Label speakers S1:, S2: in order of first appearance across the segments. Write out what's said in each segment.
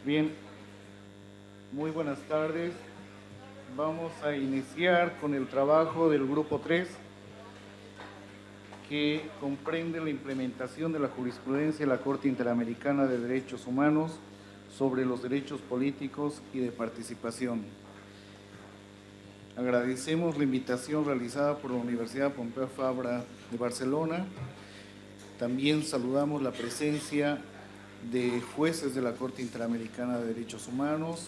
S1: Bien, muy buenas tardes. Vamos a iniciar con el trabajo del grupo 3, que comprende la implementación de la jurisprudencia de la Corte Interamericana de Derechos Humanos sobre los derechos políticos y de participación. Agradecemos la invitación realizada por la Universidad Pompeu Fabra de Barcelona. También saludamos la presencia de jueces de la Corte Interamericana de Derechos Humanos,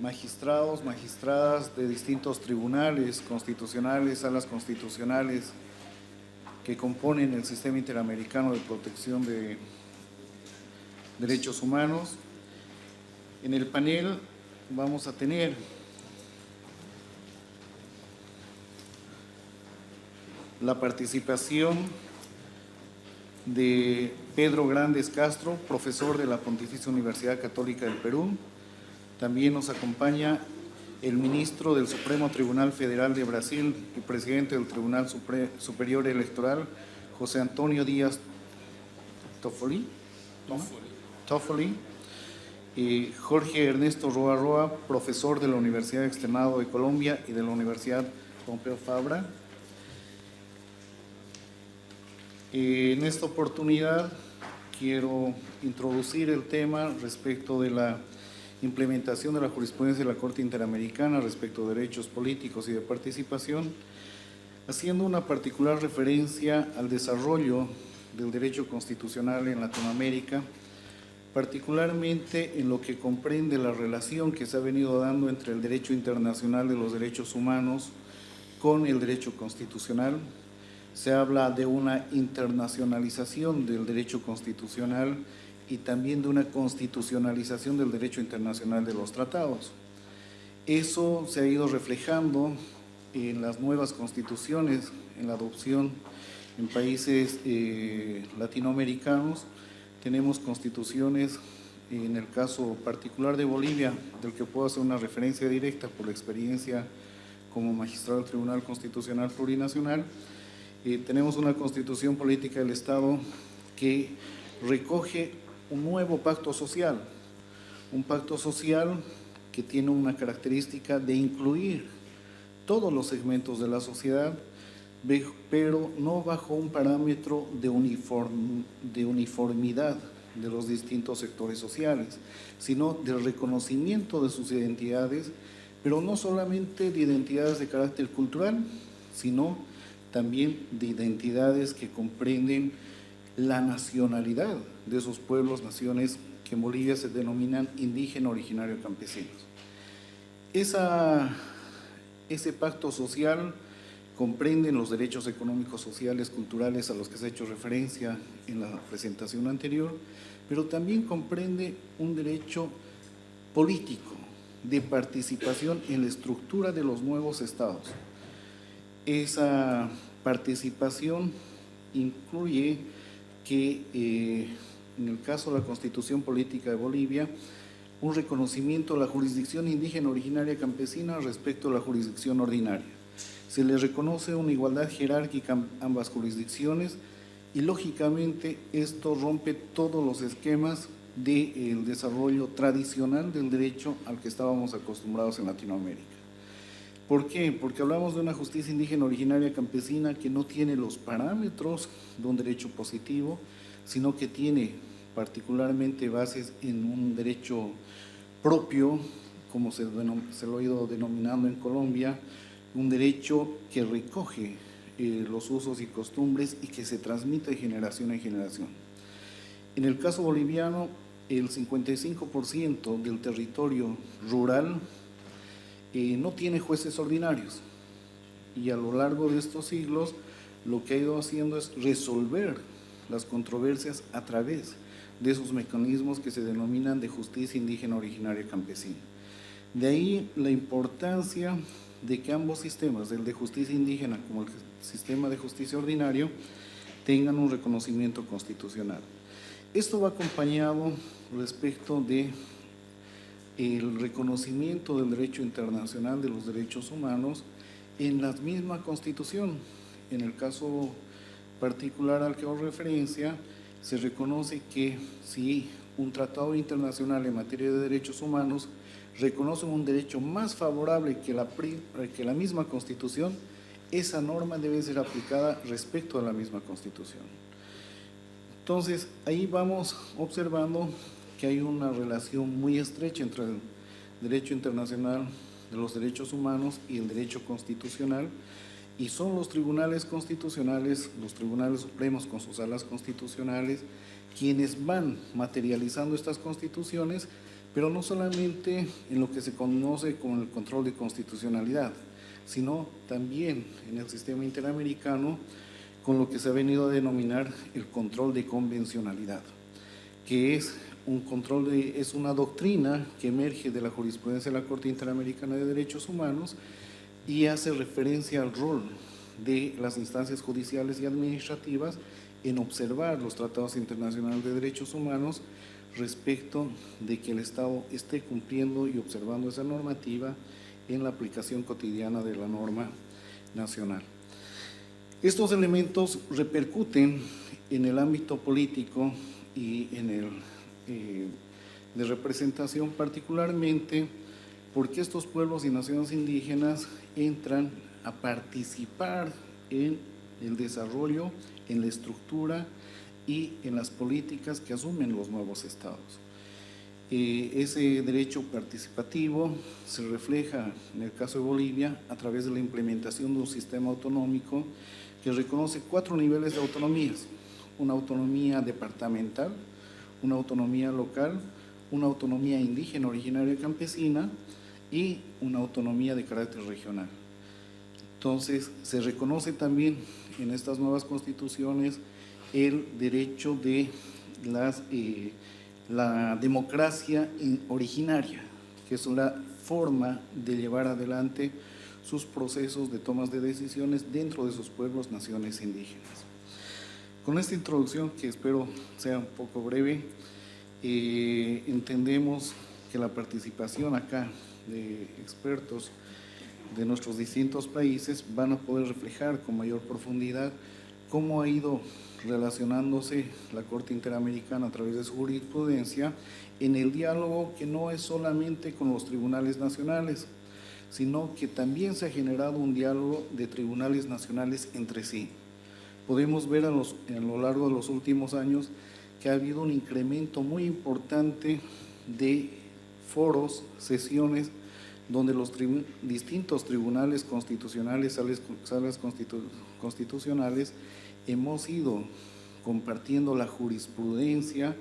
S1: magistrados, magistradas de distintos tribunales constitucionales, salas constitucionales que componen el Sistema Interamericano de Protección de Derechos Humanos. En el panel vamos a tener la participación de Pedro Grandes Castro, profesor de la Pontificia Universidad Católica del Perú. También nos acompaña el ministro del Supremo Tribunal Federal de Brasil y presidente del Tribunal Superior Electoral, José Antonio Díaz Toffoli, y Jorge Ernesto Roa Roa, profesor de la Universidad Externado de Colombia y de la Universidad Pompeu Fabra. En esta oportunidad quiero introducir el tema respecto de la implementación de la jurisprudencia de la Corte Interamericana respecto de derechos políticos y de participación, haciendo una particular referencia al desarrollo del derecho constitucional en Latinoamérica, particularmente en lo que comprende la relación que se ha venido dando entre el derecho internacional de los derechos humanos con el derecho constitucional. Se habla de una internacionalización del derecho constitucional y también de una constitucionalización del derecho internacional de los tratados. Eso se ha ido reflejando en las nuevas constituciones, en la adopción en países latinoamericanos. Tenemos constituciones, en el caso particular de Bolivia, del que puedo hacer una referencia directa por la experiencia como magistrado del Tribunal Constitucional Plurinacional. Tenemos una constitución política del Estado que recoge un nuevo pacto social, un pacto social que tiene una característica de incluir todos los segmentos de la sociedad, pero no bajo un parámetro de uniformidad de los distintos sectores sociales, sino del reconocimiento de sus identidades, pero no solamente de identidades de carácter cultural, sino también de identidades que comprenden la nacionalidad de esos pueblos, naciones que en Bolivia se denominan indígena, originario, campesinos. Ese pacto social comprende los derechos económicos, sociales, culturales a los que se ha hecho referencia en la presentación anterior, pero también comprende un derecho político de participación en la estructura de los nuevos estados. Esa participación incluye que, en el caso de la Constitución Política de Bolivia, un reconocimiento a la jurisdicción indígena originaria campesina respecto a la jurisdicción ordinaria. Se le reconoce una igualdad jerárquica a ambas jurisdicciones y, lógicamente, esto rompe todos los esquemas del desarrollo tradicional del derecho al que estábamos acostumbrados en Latinoamérica. ¿Por qué? Porque hablamos de una justicia indígena originaria campesina que no tiene los parámetros de un derecho positivo, sino que tiene particularmente bases en un derecho propio, como se lo ha ido denominando en Colombia, un derecho que recoge los usos y costumbres y que se transmite de generación en generación. En el caso boliviano, el 55% del territorio rural no tiene jueces ordinarios, y a lo largo de estos siglos lo que ha ido haciendo es resolver las controversias a través de esos mecanismos que se denominan de justicia indígena originaria campesina. De ahí la importancia de que ambos sistemas, el de justicia indígena como el sistema de justicia ordinario, tengan un reconocimiento constitucional. Esto va acompañado respecto de el reconocimiento del derecho internacional de los derechos humanos en la misma Constitución. En el caso particular al que hago referencia, se reconoce que si un tratado internacional en materia de derechos humanos reconoce un derecho más favorable que la misma Constitución, esa norma debe ser aplicada respecto a la misma Constitución. Entonces, ahí vamos observando que hay una relación muy estrecha entre el derecho internacional de los derechos humanos y el derecho constitucional, y son los tribunales constitucionales, los tribunales supremos con sus salas constitucionales, quienes van materializando estas constituciones, pero no solamente en lo que se conoce como el control de constitucionalidad, sino también en el sistema interamericano con lo que se ha venido a denominar el control de convencionalidad, que es es una doctrina que emerge de la jurisprudencia de la Corte Interamericana de Derechos Humanos y hace referencia al rol de las instancias judiciales y administrativas en observar los tratados internacionales de derechos humanos respecto de que el Estado esté cumpliendo y observando esa normativa en la aplicación cotidiana de la norma nacional. Estos elementos repercuten en el ámbito político y en el de representación, particularmente porque estos pueblos y naciones indígenas entran a participar en el desarrollo, en la estructura y en las políticas que asumen los nuevos estados. Ese derecho participativo se refleja en el caso de Bolivia a través de la implementación de un sistema autonómico que reconoce 4 niveles de autonomías: una autonomía departamental, una autonomía local, una autonomía indígena originaria campesina y una autonomía de carácter regional. Entonces, se reconoce también en estas nuevas constituciones el derecho de la democracia originaria, que es la forma de llevar adelante sus procesos de tomas de decisiones dentro de sus pueblos, naciones indígenas. Con esta introducción, que espero sea un poco breve, entendemos que la participación acá de expertos de nuestros distintos países van a poder reflejar con mayor profundidad cómo ha ido relacionándose la Corte Interamericana a través de su jurisprudencia en el diálogo que no es solamente con los tribunales nacionales, sino que también se ha generado un diálogo de tribunales nacionales entre sí. Podemos ver a lo largo de los últimos años que ha habido un incremento muy importante de foros, sesiones, donde los distintos tribunales constitucionales, salas constitucionales, hemos ido compartiendo la jurisprudencia,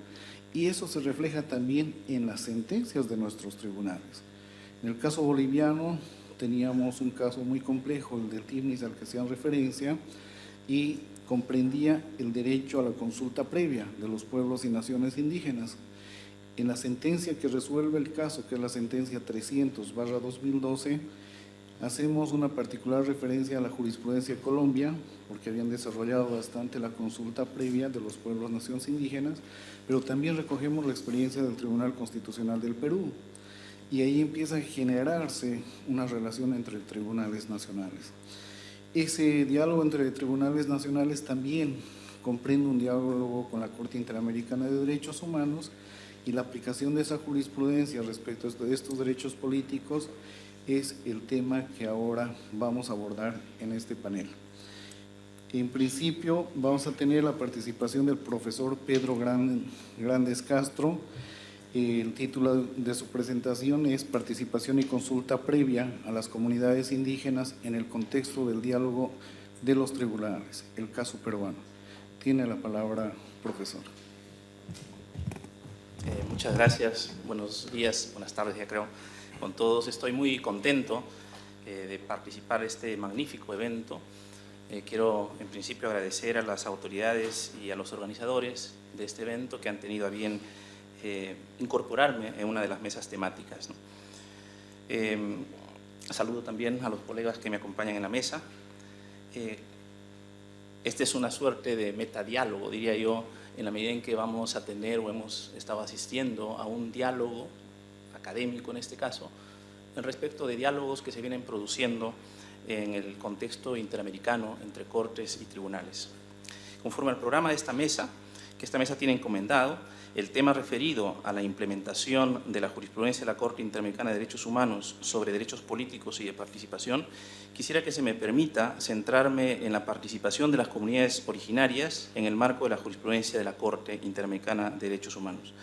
S1: y eso se refleja también en las sentencias de nuestros tribunales. En el caso boliviano teníamos un caso muy complejo, el del TIBNIS al que hacían referencia, y comprendía el derecho a la consulta previa de los pueblos y naciones indígenas. En la sentencia que resuelve el caso, que es la sentencia 300/2012, hacemos una particular referencia a la jurisprudencia de Colombia, porque habían desarrollado bastante la consulta previa de los pueblos, naciones indígenas, pero también recogemos la experiencia del Tribunal Constitucional del Perú, y ahí empieza a generarse una relación entre tribunales nacionales. Ese diálogo entre tribunales nacionales también comprende un diálogo con la Corte Interamericana de Derechos Humanos, y la aplicación de esa jurisprudencia respecto de estos derechos políticos es el tema que ahora vamos a abordar en este panel. En principio vamos a tener la participación del profesor Pedro Grandes Castro. El título de su presentación es Participación y consulta previa a las comunidades indígenas en el contexto del diálogo de los tribunales, el caso peruano. Tiene la palabra, profesor.
S2: Muchas gracias, buenos días, buenas tardes ya creo, con todos. Estoy muy contento de participar en este magnífico evento. Quiero en principio agradecer a las autoridades y a los organizadores de este evento que han tenido a bien incorporarme en una de las mesas temáticas, ¿no? Saludo también a los colegas que me acompañan en la mesa. Este es una suerte de metadiálogo, diría yo, en la medida en que vamos a tener o hemos estado asistiendo a un diálogo académico en este caso, en respecto de diálogos que se vienen produciendo en el contexto interamericano entre cortes y tribunales. Conforme al programa de esta mesa, que esta mesa tiene encomendado, el tema referido a la implementación de la jurisprudencia de la Corte Interamericana de Derechos Humanos sobre derechos políticos y de participación, quisiera que se me permita centrarme en la participación de las comunidades originarias en el marco de la jurisprudencia de la Corte Interamericana de Derechos Humanos.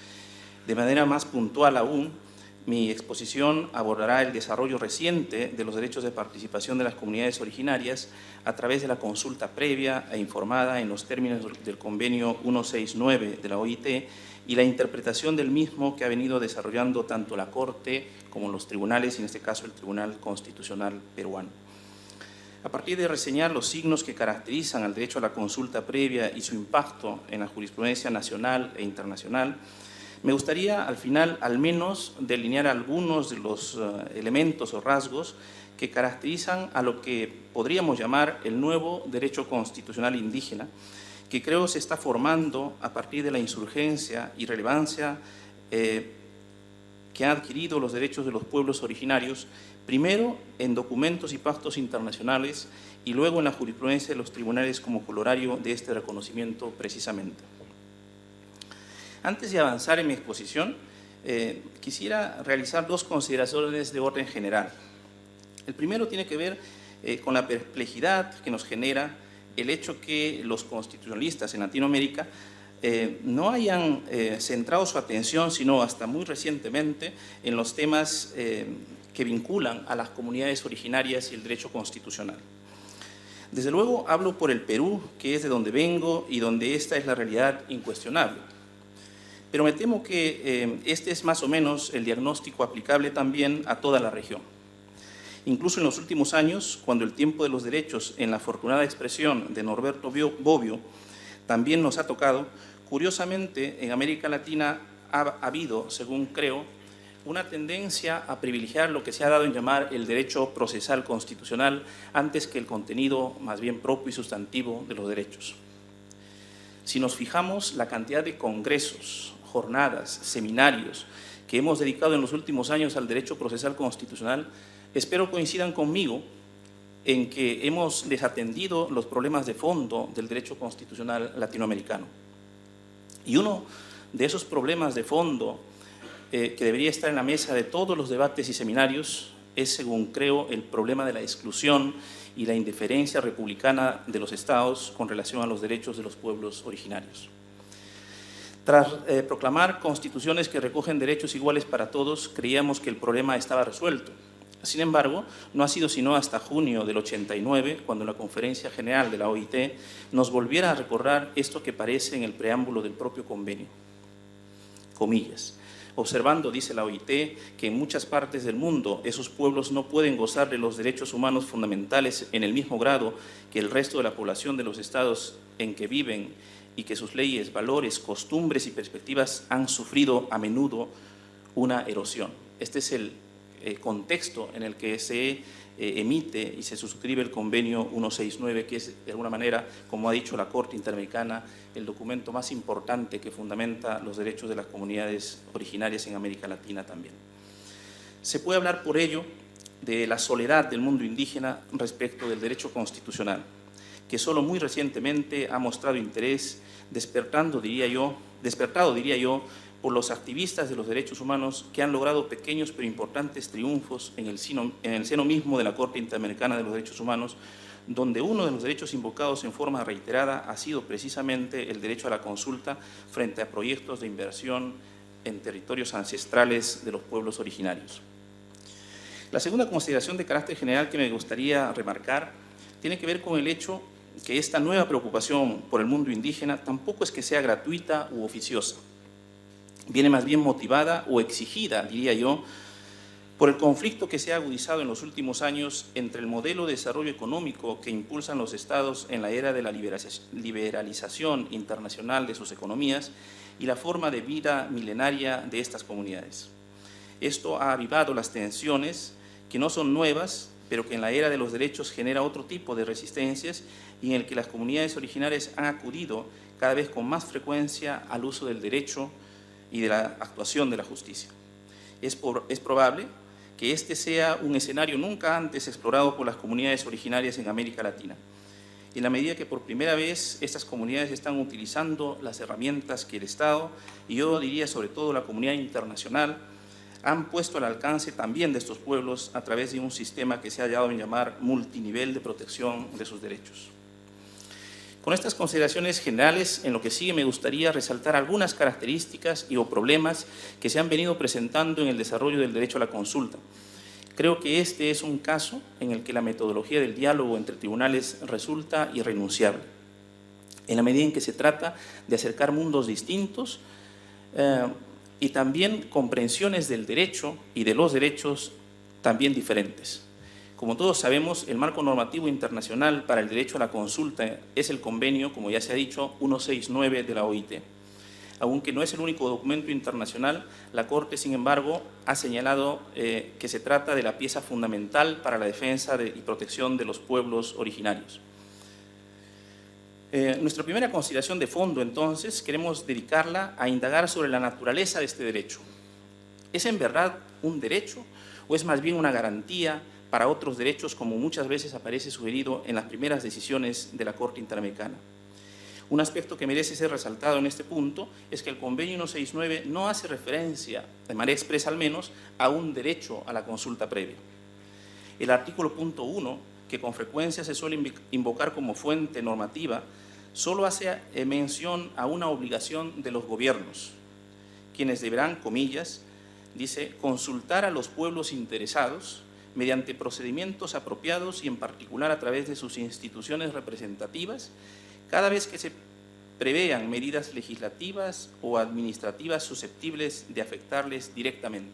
S2: De manera más puntual aún, mi exposición abordará el desarrollo reciente de los derechos de participación de las comunidades originarias a través de la consulta previa e informada en los términos del convenio 169 de la OIT y la interpretación del mismo que ha venido desarrollando tanto la Corte como los tribunales, y en este caso el Tribunal Constitucional peruano. A partir de reseñar los signos que caracterizan al derecho a la consulta previa y su impacto en la jurisprudencia nacional e internacional, me gustaría al final al menos delinear algunos de los elementos o rasgos que caracterizan a lo que podríamos llamar el nuevo derecho constitucional indígena, que creo se está formando a partir de la insurgencia y relevancia que han adquirido los derechos de los pueblos originarios, primero en documentos y pactos internacionales y luego en la jurisprudencia de los tribunales como corolario de este reconocimiento precisamente. Antes de avanzar en mi exposición, quisiera realizar dos consideraciones de orden general. El primero tiene que ver con la perplejidad que nos genera el hecho que los constitucionalistas en Latinoamérica no hayan centrado su atención, sino hasta muy recientemente, en los temas que vinculan a las comunidades originarias y el derecho constitucional. Desde luego hablo por el Perú, que es de donde vengo y donde esta es la realidad incuestionable. Pero me temo que este es más o menos el diagnóstico aplicable también a toda la región. Incluso en los últimos años, cuando el tiempo de los derechos, en la afortunada expresión de Norberto Bobbio, también nos ha tocado, curiosamente en América Latina ha habido, según creo, una tendencia a privilegiar lo que se ha dado en llamar el derecho procesal constitucional antes que el contenido más bien propio y sustantivo de los derechos. Si nos fijamos, la cantidad de congresos, jornadas, seminarios que hemos dedicado en los últimos años al derecho procesal constitucional, espero coincidan conmigo en que hemos desatendido los problemas de fondo del derecho constitucional latinoamericano. Y uno de esos problemas de fondo que debería estar en la mesa de todos los debates y seminarios es, según creo, el problema de la exclusión y la indiferencia republicana de los estados con relación a los derechos de los pueblos originarios. Tras proclamar constituciones que recogen derechos iguales para todos, creíamos que el problema estaba resuelto. Sin embargo, no ha sido sino hasta junio del 89, cuando la Conferencia General de la OIT nos volviera a recordar esto que parece en el preámbulo del propio convenio. Comillas. Observando, dice la OIT, que en muchas partes del mundo esos pueblos no pueden gozar de los derechos humanos fundamentales en el mismo grado que el resto de la población de los estados en que viven y que sus leyes, valores, costumbres y perspectivas han sufrido a menudo una erosión. Este es el contexto en el que se emite y se suscribe el convenio 169, que es de alguna manera, como ha dicho la Corte Interamericana, el documento más importante que fundamenta los derechos de las comunidades originarias en América Latina también. Se puede hablar por ello de la soledad del mundo indígena respecto del derecho constitucional, que solo muy recientemente ha mostrado interés, despertado, diría yo, por los activistas de los derechos humanos que han logrado pequeños pero importantes triunfos en el seno mismo de la Corte Interamericana de los Derechos Humanos, donde uno de los derechos invocados en forma reiterada ha sido precisamente el derecho a la consulta frente a proyectos de inversión en territorios ancestrales de los pueblos originarios. La segunda consideración de carácter general que me gustaría remarcar tiene que ver con el hecho que esta nueva preocupación por el mundo indígena tampoco es que sea gratuita u oficiosa. Viene más bien motivada o exigida, diría yo, por el conflicto que se ha agudizado en los últimos años entre el modelo de desarrollo económico que impulsan los estados en la era de la liberalización internacional de sus economías y la forma de vida milenaria de estas comunidades. Esto ha avivado las tensiones que no son nuevas, pero que en la era de los derechos genera otro tipo de resistencias y en el que las comunidades originarias han acudido cada vez con más frecuencia al uso del derecho y de la actuación de la justicia. Es probable que este sea un escenario nunca antes explorado por las comunidades originarias en América Latina. en la medida que por primera vez estas comunidades están utilizando las herramientas que el Estado, y yo diría sobre todo la comunidad internacional, han puesto al alcance también de estos pueblos a través de un sistema que se ha dado en llamar multinivel de protección de sus derechos. Con estas consideraciones generales, en lo que sigue me gustaría resaltar algunas características o problemas que se han venido presentando en el desarrollo del derecho a la consulta. Creo que este es un caso en el que la metodología del diálogo entre tribunales resulta irrenunciable, en la medida en que se trata de acercar mundos distintos y también comprensiones del derecho y de los derechos también diferentes. Como todos sabemos, el marco normativo internacional para el derecho a la consulta es el convenio, como ya se ha dicho, 169 de la OIT. Aunque no es el único documento internacional, la Corte, sin embargo, ha señalado que se trata de la pieza fundamental para la defensa y protección de los pueblos originarios. Nuestra primera consideración de fondo, entonces, queremos dedicarla a indagar sobre la naturaleza de este derecho. ¿Es en verdad un derecho o es más bien una garantía para otros derechos, como muchas veces aparece sugerido en las primeras decisiones de la Corte Interamericana? Un aspecto que merece ser resaltado en este punto es que el Convenio 169 no hace referencia, de manera expresa al menos, a un derecho a la consulta previa. El artículo punto 1, que con frecuencia se suele invocar como fuente normativa, solo hace mención a una obligación de los gobiernos, quienes deberán, comillas, dice, consultar a los pueblos interesados mediante procedimientos apropiados y en particular a través de sus instituciones representativas, cada vez que se prevean medidas legislativas o administrativas susceptibles de afectarles directamente.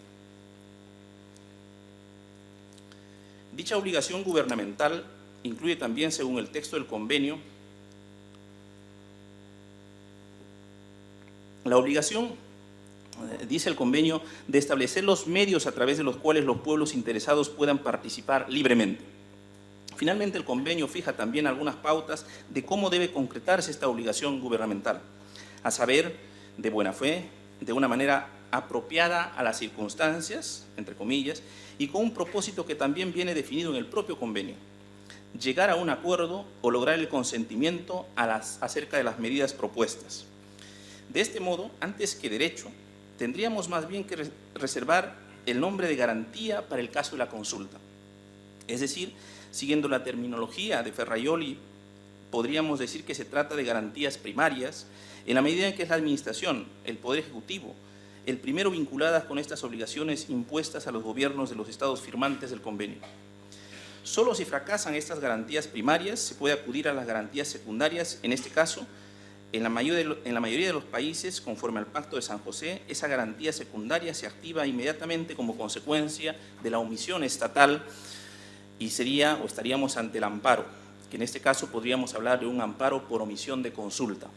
S2: Dicha obligación gubernamental incluye también, según el texto del convenio, la obligación, dice el convenio, de establecer los medios a través de los cuales los pueblos interesados puedan participar libremente. Finalmente, el convenio fija también algunas pautas de cómo debe concretarse esta obligación gubernamental, a saber, de buena fe, de una manera apropiada a las circunstancias, entre comillas, y con un propósito que también viene definido en el propio convenio: llegar a un acuerdo o lograr el consentimiento acerca de las medidas propuestas. De este modo, antes que derecho, tendríamos más bien que reservar el nombre de garantía para el caso de la consulta. Es decir, siguiendo la terminología de Ferraioli, podríamos decir que se trata de garantías primarias, en la medida en que es la Administración, el Poder Ejecutivo, el primero vinculadas con estas obligaciones impuestas a los gobiernos de los estados firmantes del convenio. Solo si fracasan estas garantías primarias se puede acudir a las garantías secundarias. En este caso, en la mayoría de los países, conforme al Pacto de San José, esa garantía secundaria se activa inmediatamente como consecuencia de la omisión estatal y estaríamos ante el amparo, que en este caso podríamos hablar de un amparo por omisión de consulta.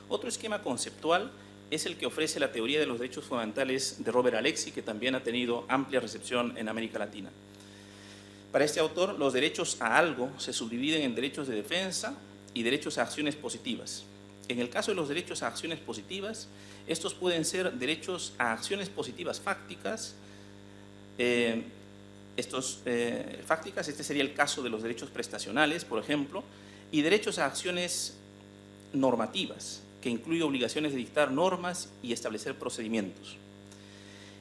S2: Otro esquema conceptual es el que ofrece la teoría de los derechos fundamentales de Robert Alexy, que también ha tenido amplia recepción en América Latina. Para este autor, los derechos a algo se subdividen en derechos de defensa y derechos a acciones positivas. En el caso de los derechos a acciones positivas, estos pueden ser derechos a acciones positivas fácticas. Este sería el caso de los derechos prestacionales, por ejemplo, y derechos a acciones normativas, que incluye obligaciones de dictar normas y establecer procedimientos.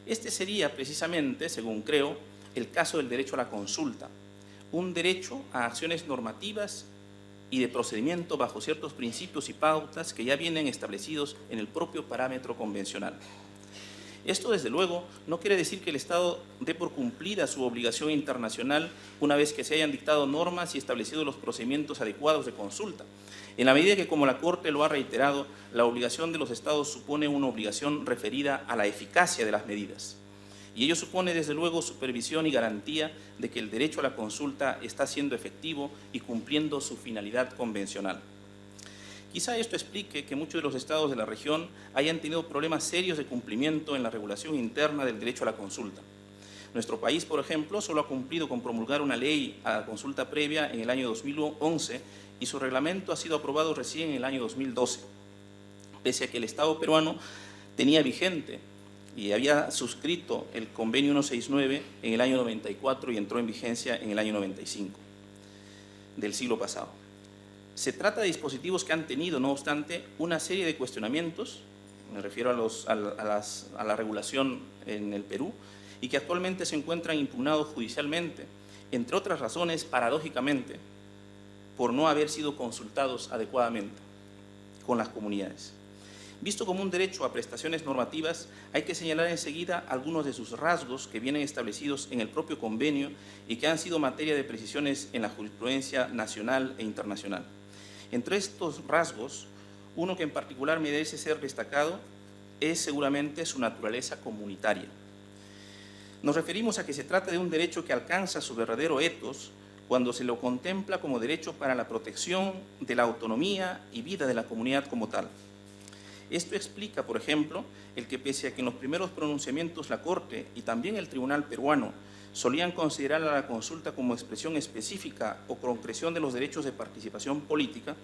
S2: Este sería precisamente, según creo, el caso del derecho a la consulta, un derecho a acciones normativas y de procedimiento bajo ciertos principios y pautas que ya vienen establecidos en el propio parámetro convencional. Esto, desde luego, no quiere decir que el Estado dé por cumplida su obligación internacional una vez que se hayan dictado normas y establecido los procedimientos adecuados de consulta. En la medida que, como la Corte lo ha reiterado, la obligación de los Estados supone una obligación referida a la eficacia de las medidas. Y ello supone, desde luego, supervisión y garantía de que el derecho a la consulta está siendo efectivo y cumpliendo su finalidad convencional. Quizá esto explique que muchos de los estados de la región hayan tenido problemas serios de cumplimiento en la regulación interna del derecho a la consulta. Nuestro país, por ejemplo, solo ha cumplido con promulgar una ley a la consulta previa en el año 2011 y su reglamento ha sido aprobado recién en el año 2012, pese a que el Estado peruano tenía vigente y había suscrito el convenio 169 en el año 94 y entró en vigencia en el año 95. del siglo pasado. Se trata de dispositivos que han tenido, no obstante, una serie de cuestionamientos, me refiero a la regulación en el Perú, y que actualmente se encuentran impugnados judicialmente, entre otras razones, paradójicamente, por no haber sido consultados adecuadamente con las comunidades. Visto como un derecho a prestaciones normativas, hay que señalar enseguida algunos de sus rasgos que vienen establecidos en el propio convenio y que han sido materia de precisiones en la jurisprudencia nacional e internacional. Entre estos rasgos, uno que en particular merece ser destacado es seguramente su naturaleza comunitaria. Nos referimos a que se trata de un derecho que alcanza su verdadero ethos cuando se lo contempla como derecho para la protección de la autonomía y vida de la comunidad como tal. Esto explica, por ejemplo, el que pese a que en los primeros pronunciamientos la Corte y también el Tribunal peruano solían considerar a la consulta como expresión específica o concreción de los derechos de participación política,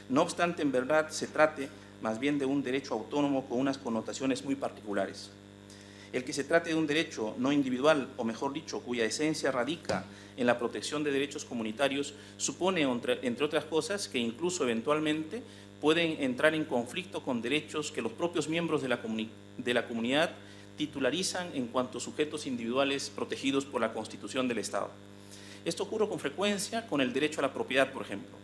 S2: no obstante, en verdad se trate más bien de un derecho autónomo con unas connotaciones muy particulares. El que se trate de un derecho no individual, o mejor dicho, cuya esencia radica en la protección de derechos comunitarios, supone, entre otras cosas, que incluso eventualmente pueden entrar en conflicto con derechos que los propios miembros de la comunidad titularizan en cuanto a sujetos individuales protegidos por la Constitución del Estado. Esto ocurre con frecuencia con el derecho a la propiedad, por ejemplo.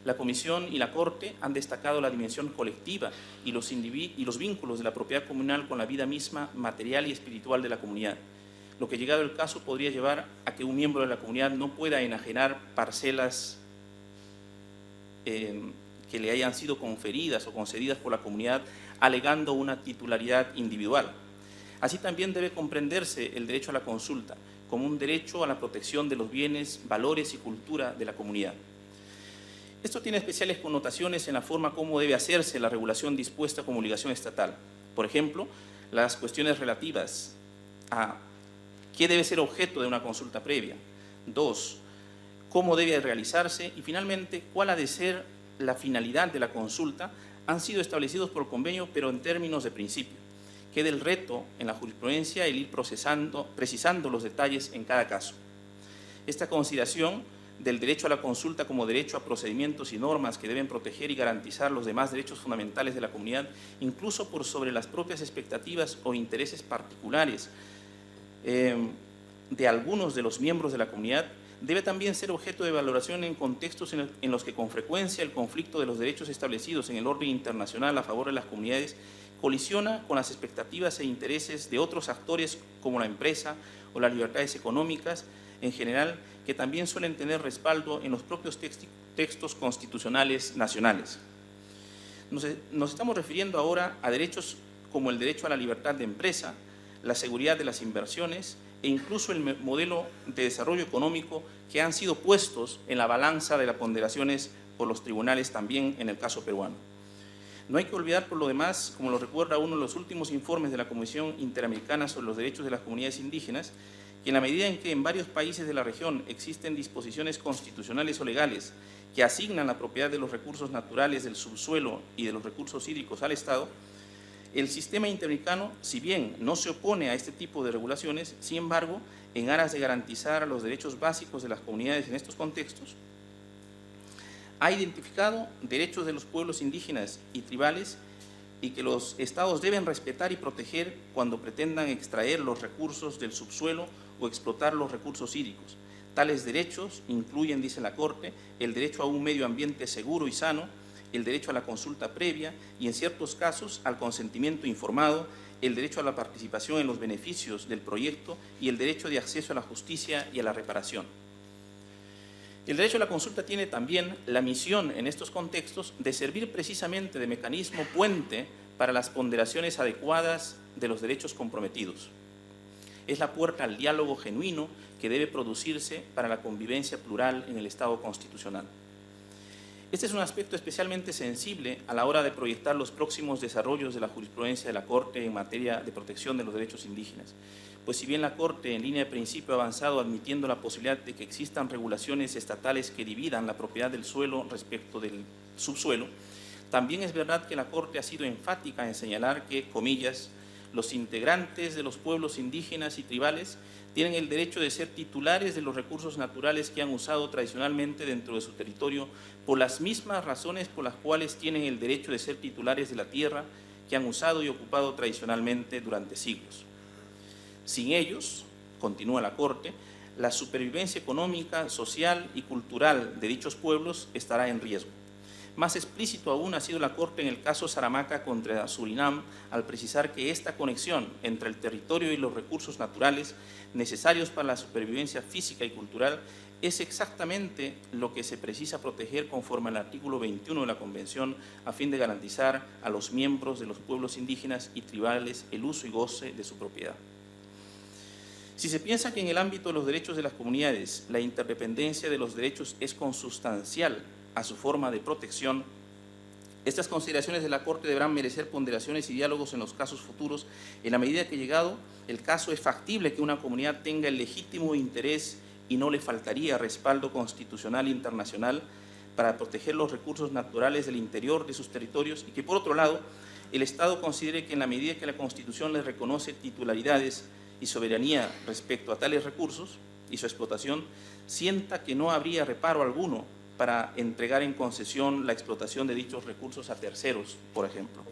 S2: La Comisión y la Corte han destacado la dimensión colectiva y los vínculos de la propiedad comunal con la vida misma, material y espiritual de la comunidad, lo que, llegado el caso, podría llevar a que un miembro de la comunidad no pueda enajenar parcelas que le hayan sido conferidas o concedidas por la comunidad, alegando una titularidad individual. Así también debe comprenderse el derecho a la consulta como un derecho a la protección de los bienes, valores y cultura de la comunidad. Esto tiene especiales connotaciones en la forma como debe hacerse la regulación dispuesta como obligación estatal. Por ejemplo, las cuestiones relativas a qué debe ser objeto de una consulta previa. 2, cómo debe realizarse y, finalmente, cuál ha de ser la finalidad de la consulta, han sido establecidos por convenio, pero en términos de principio. Queda el reto en la jurisprudencia el ir precisando los detalles en cada caso. Esta consideración del derecho a la consulta como derecho a procedimientos y normas que deben proteger y garantizar los demás derechos fundamentales de la comunidad, incluso por sobre las propias expectativas o intereses particulares de algunos de los miembros de la comunidad, debe también ser objeto de valoración en contextos en los que con frecuencia el conflicto de los derechos establecidos en el orden internacional a favor de las comunidades colisiona con las expectativas e intereses de otros actores como la empresa o las libertades económicas en general, que también suelen tener respaldo en los propios textos constitucionales nacionales. Nos estamos refiriendo ahora a derechos como el derecho a la libertad de empresa, la seguridad de las inversiones e incluso el modelo de desarrollo económico que han sido puestos en la balanza de las ponderaciones por los tribunales también en el caso peruano. No hay que olvidar, por lo demás, como lo recuerda uno de los últimos informes de la Comisión Interamericana sobre los Derechos de las Comunidades Indígenas, que en la medida en que en varios países de la región existen disposiciones constitucionales o legales que asignan la propiedad de los recursos naturales del subsuelo y de los recursos hídricos al Estado, el sistema interamericano, si bien no se opone a este tipo de regulaciones, sin embargo, en aras de garantizar los derechos básicos de las comunidades en estos contextos, ha identificado derechos de los pueblos indígenas y tribales y que los estados deben respetar y proteger cuando pretendan extraer los recursos del subsuelo o explotar los recursos hídricos. Tales derechos incluyen, dice la Corte, el derecho a un medio ambiente seguro y sano, el derecho a la consulta previa y, en ciertos casos, al consentimiento informado, el derecho a la participación en los beneficios del proyecto y el derecho de acceso a la justicia y a la reparación. El derecho a la consulta tiene también la misión en estos contextos de servir precisamente de mecanismo puente para las ponderaciones adecuadas de los derechos comprometidos. Es la puerta al diálogo genuino que debe producirse para la convivencia plural en el Estado constitucional. Este es un aspecto especialmente sensible a la hora de proyectar los próximos desarrollos de la jurisprudencia de la Corte en materia de protección de los derechos indígenas. Pues si bien la Corte, en línea de principio, ha avanzado admitiendo la posibilidad de que existan regulaciones estatales que dividan la propiedad del suelo respecto del subsuelo, también es verdad que la Corte ha sido enfática en señalar que, comillas, los integrantes de los pueblos indígenas y tribales tienen el derecho de ser titulares de los recursos naturales que han usado tradicionalmente dentro de su territorio por las mismas razones por las cuales tienen el derecho de ser titulares de la tierra que han usado y ocupado tradicionalmente durante siglos. Sin ellos, continúa la Corte, la supervivencia económica, social y cultural de dichos pueblos estará en riesgo. Más explícito aún ha sido la Corte en el caso Saramaca contra Surinam, al precisar que esta conexión entre el territorio y los recursos naturales necesarios para la supervivencia física y cultural es exactamente lo que se precisa proteger conforme al artículo 21 de la Convención a fin de garantizar a los miembros de los pueblos indígenas y tribales el uso y goce de su propiedad. Si se piensa que en el ámbito de los derechos de las comunidades la interdependencia de los derechos es consustancial a su forma de protección, estas consideraciones de la Corte deberán merecer ponderaciones y diálogos en los casos futuros, en la medida que, llegado el caso, es factible que una comunidad tenga el legítimo interés y no le faltaría respaldo constitucional e internacional para proteger los recursos naturales del interior de sus territorios y que, por otro lado, el Estado considere que en la medida que la Constitución les reconoce titularidades y soberanía respecto a tales recursos y su explotación, sienta que no habría reparo alguno para entregar en concesión la explotación de dichos recursos a terceros, por ejemplo.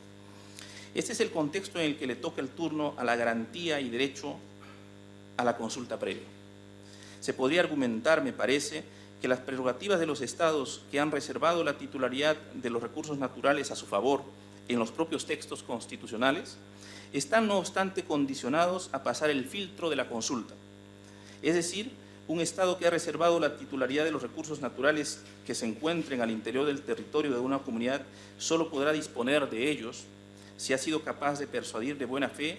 S2: Este es el contexto en el que le toca el turno a la garantía y derecho a la consulta previa. Se podría argumentar, me parece, que las prerrogativas de los estados que han reservado la titularidad de los recursos naturales a su favor en los propios textos constitucionales están, no obstante, condicionados a pasar el filtro de la consulta. Es decir, un Estado que ha reservado la titularidad de los recursos naturales que se encuentren al interior del territorio de una comunidad solo podrá disponer de ellos si ha sido capaz de persuadir de buena fe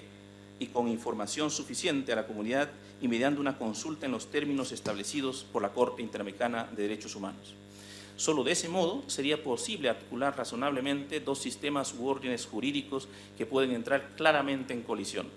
S2: y con información suficiente a la comunidad y mediante una consulta en los términos establecidos por la Corte Interamericana de Derechos Humanos. Solo de ese modo sería posible articular razonablemente dos sistemas u órdenes jurídicos que pueden entrar claramente en colisión.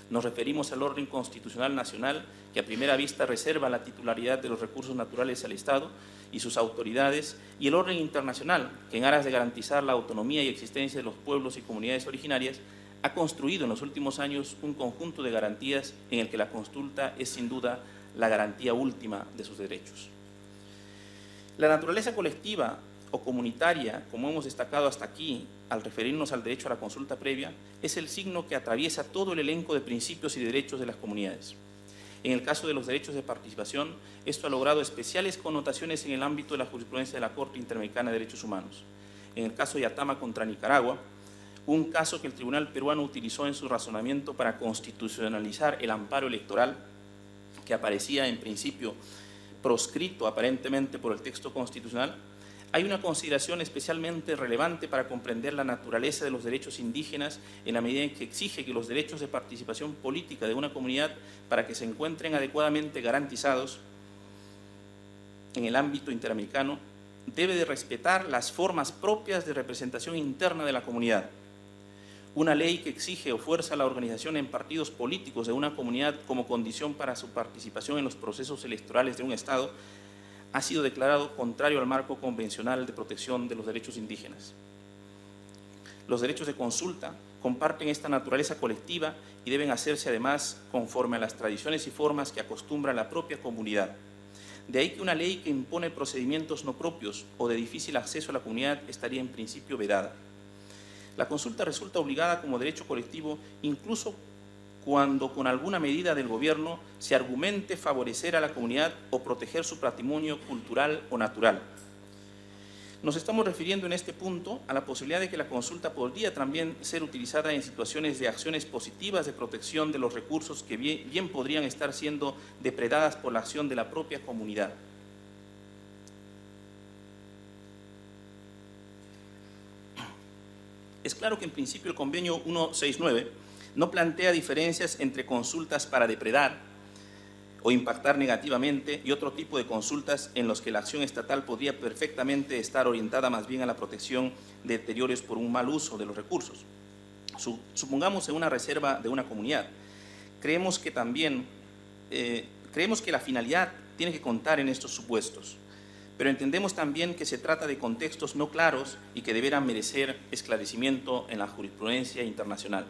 S2: Nos referimos al orden constitucional nacional, que a primera vista reserva la titularidad de los recursos naturales al Estado y sus autoridades, y el orden internacional, que en aras de garantizar la autonomía y existencia de los pueblos y comunidades originarias, ha construido en los últimos años un conjunto de garantías en el que la consulta es sin duda la garantía última de sus derechos. La naturaleza colectiva o comunitaria, como hemos destacado hasta aquí al referirnos al derecho a la consulta previa, es el signo que atraviesa todo el elenco de principios y derechos de las comunidades. En el caso de los derechos de participación, esto ha logrado especiales connotaciones en el ámbito de la jurisprudencia de la Corte Interamericana de Derechos Humanos. En el caso de Yatama contra Nicaragua, un caso que el Tribunal peruano utilizó en su razonamiento para constitucionalizar el amparo electoral, que aparecía en principio proscrito aparentemente por el texto constitucional, hay una consideración especialmente relevante para comprender la naturaleza de los derechos indígenas en la medida en que exige que los derechos de participación política de una comunidad, para que se encuentren adecuadamente garantizados en el ámbito interamericano, debe de respetar las formas propias de representación interna de la comunidad. Una ley que exige o fuerza la organización en partidos políticos de una comunidad como condición para su participación en los procesos electorales de un Estado ha sido declarado contrario al marco convencional de protección de los derechos indígenas. Los derechos de consulta comparten esta naturaleza colectiva y deben hacerse además conforme a las tradiciones y formas que acostumbra la propia comunidad. De ahí que una ley que impone procedimientos no propios o de difícil acceso a la comunidad estaría en principio vedada. La consulta resulta obligada como derecho colectivo incluso cuando con alguna medida del gobierno se argumente favorecer a la comunidad o proteger su patrimonio cultural o natural. Nos estamos refiriendo en este punto a la posibilidad de que la consulta podría también ser utilizada en situaciones de acciones positivas de protección de los recursos que bien podrían estar siendo depredadas por la acción de la propia comunidad. Es claro que en principio el convenio 169 no plantea diferencias entre consultas para depredar o impactar negativamente y otro tipo de consultas en los que la acción estatal podría perfectamente estar orientada más bien a la protección de deterioros por un mal uso de los recursos. Supongamos en una reserva de una comunidad. Creemos que la finalidad tiene que contar en estos supuestos, pero entendemos también que se trata de contextos no claros y que deberán merecer esclarecimiento en la jurisprudencia internacional.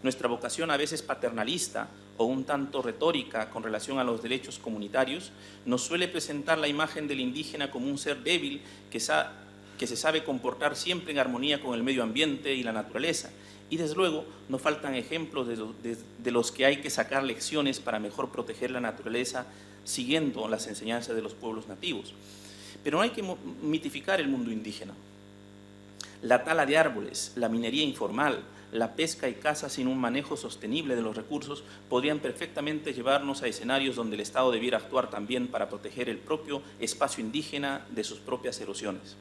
S2: Nuestra vocación, a veces paternalista o un tanto retórica con relación a los derechos comunitarios, nos suele presentar la imagen del indígena como un ser débil que se sabe comportar siempre en armonía con el medio ambiente y la naturaleza. Y desde luego no faltan ejemplos de los que hay que sacar lecciones para mejor proteger la naturaleza siguiendo las enseñanzas de los pueblos nativos. Pero no hay que mitificar el mundo indígena. La tala de árboles, la minería informal, la pesca y caza sin un manejo sostenible de los recursos podrían perfectamente llevarnos a escenarios donde el Estado debiera actuar también para proteger el propio espacio indígena de sus propias erosiones.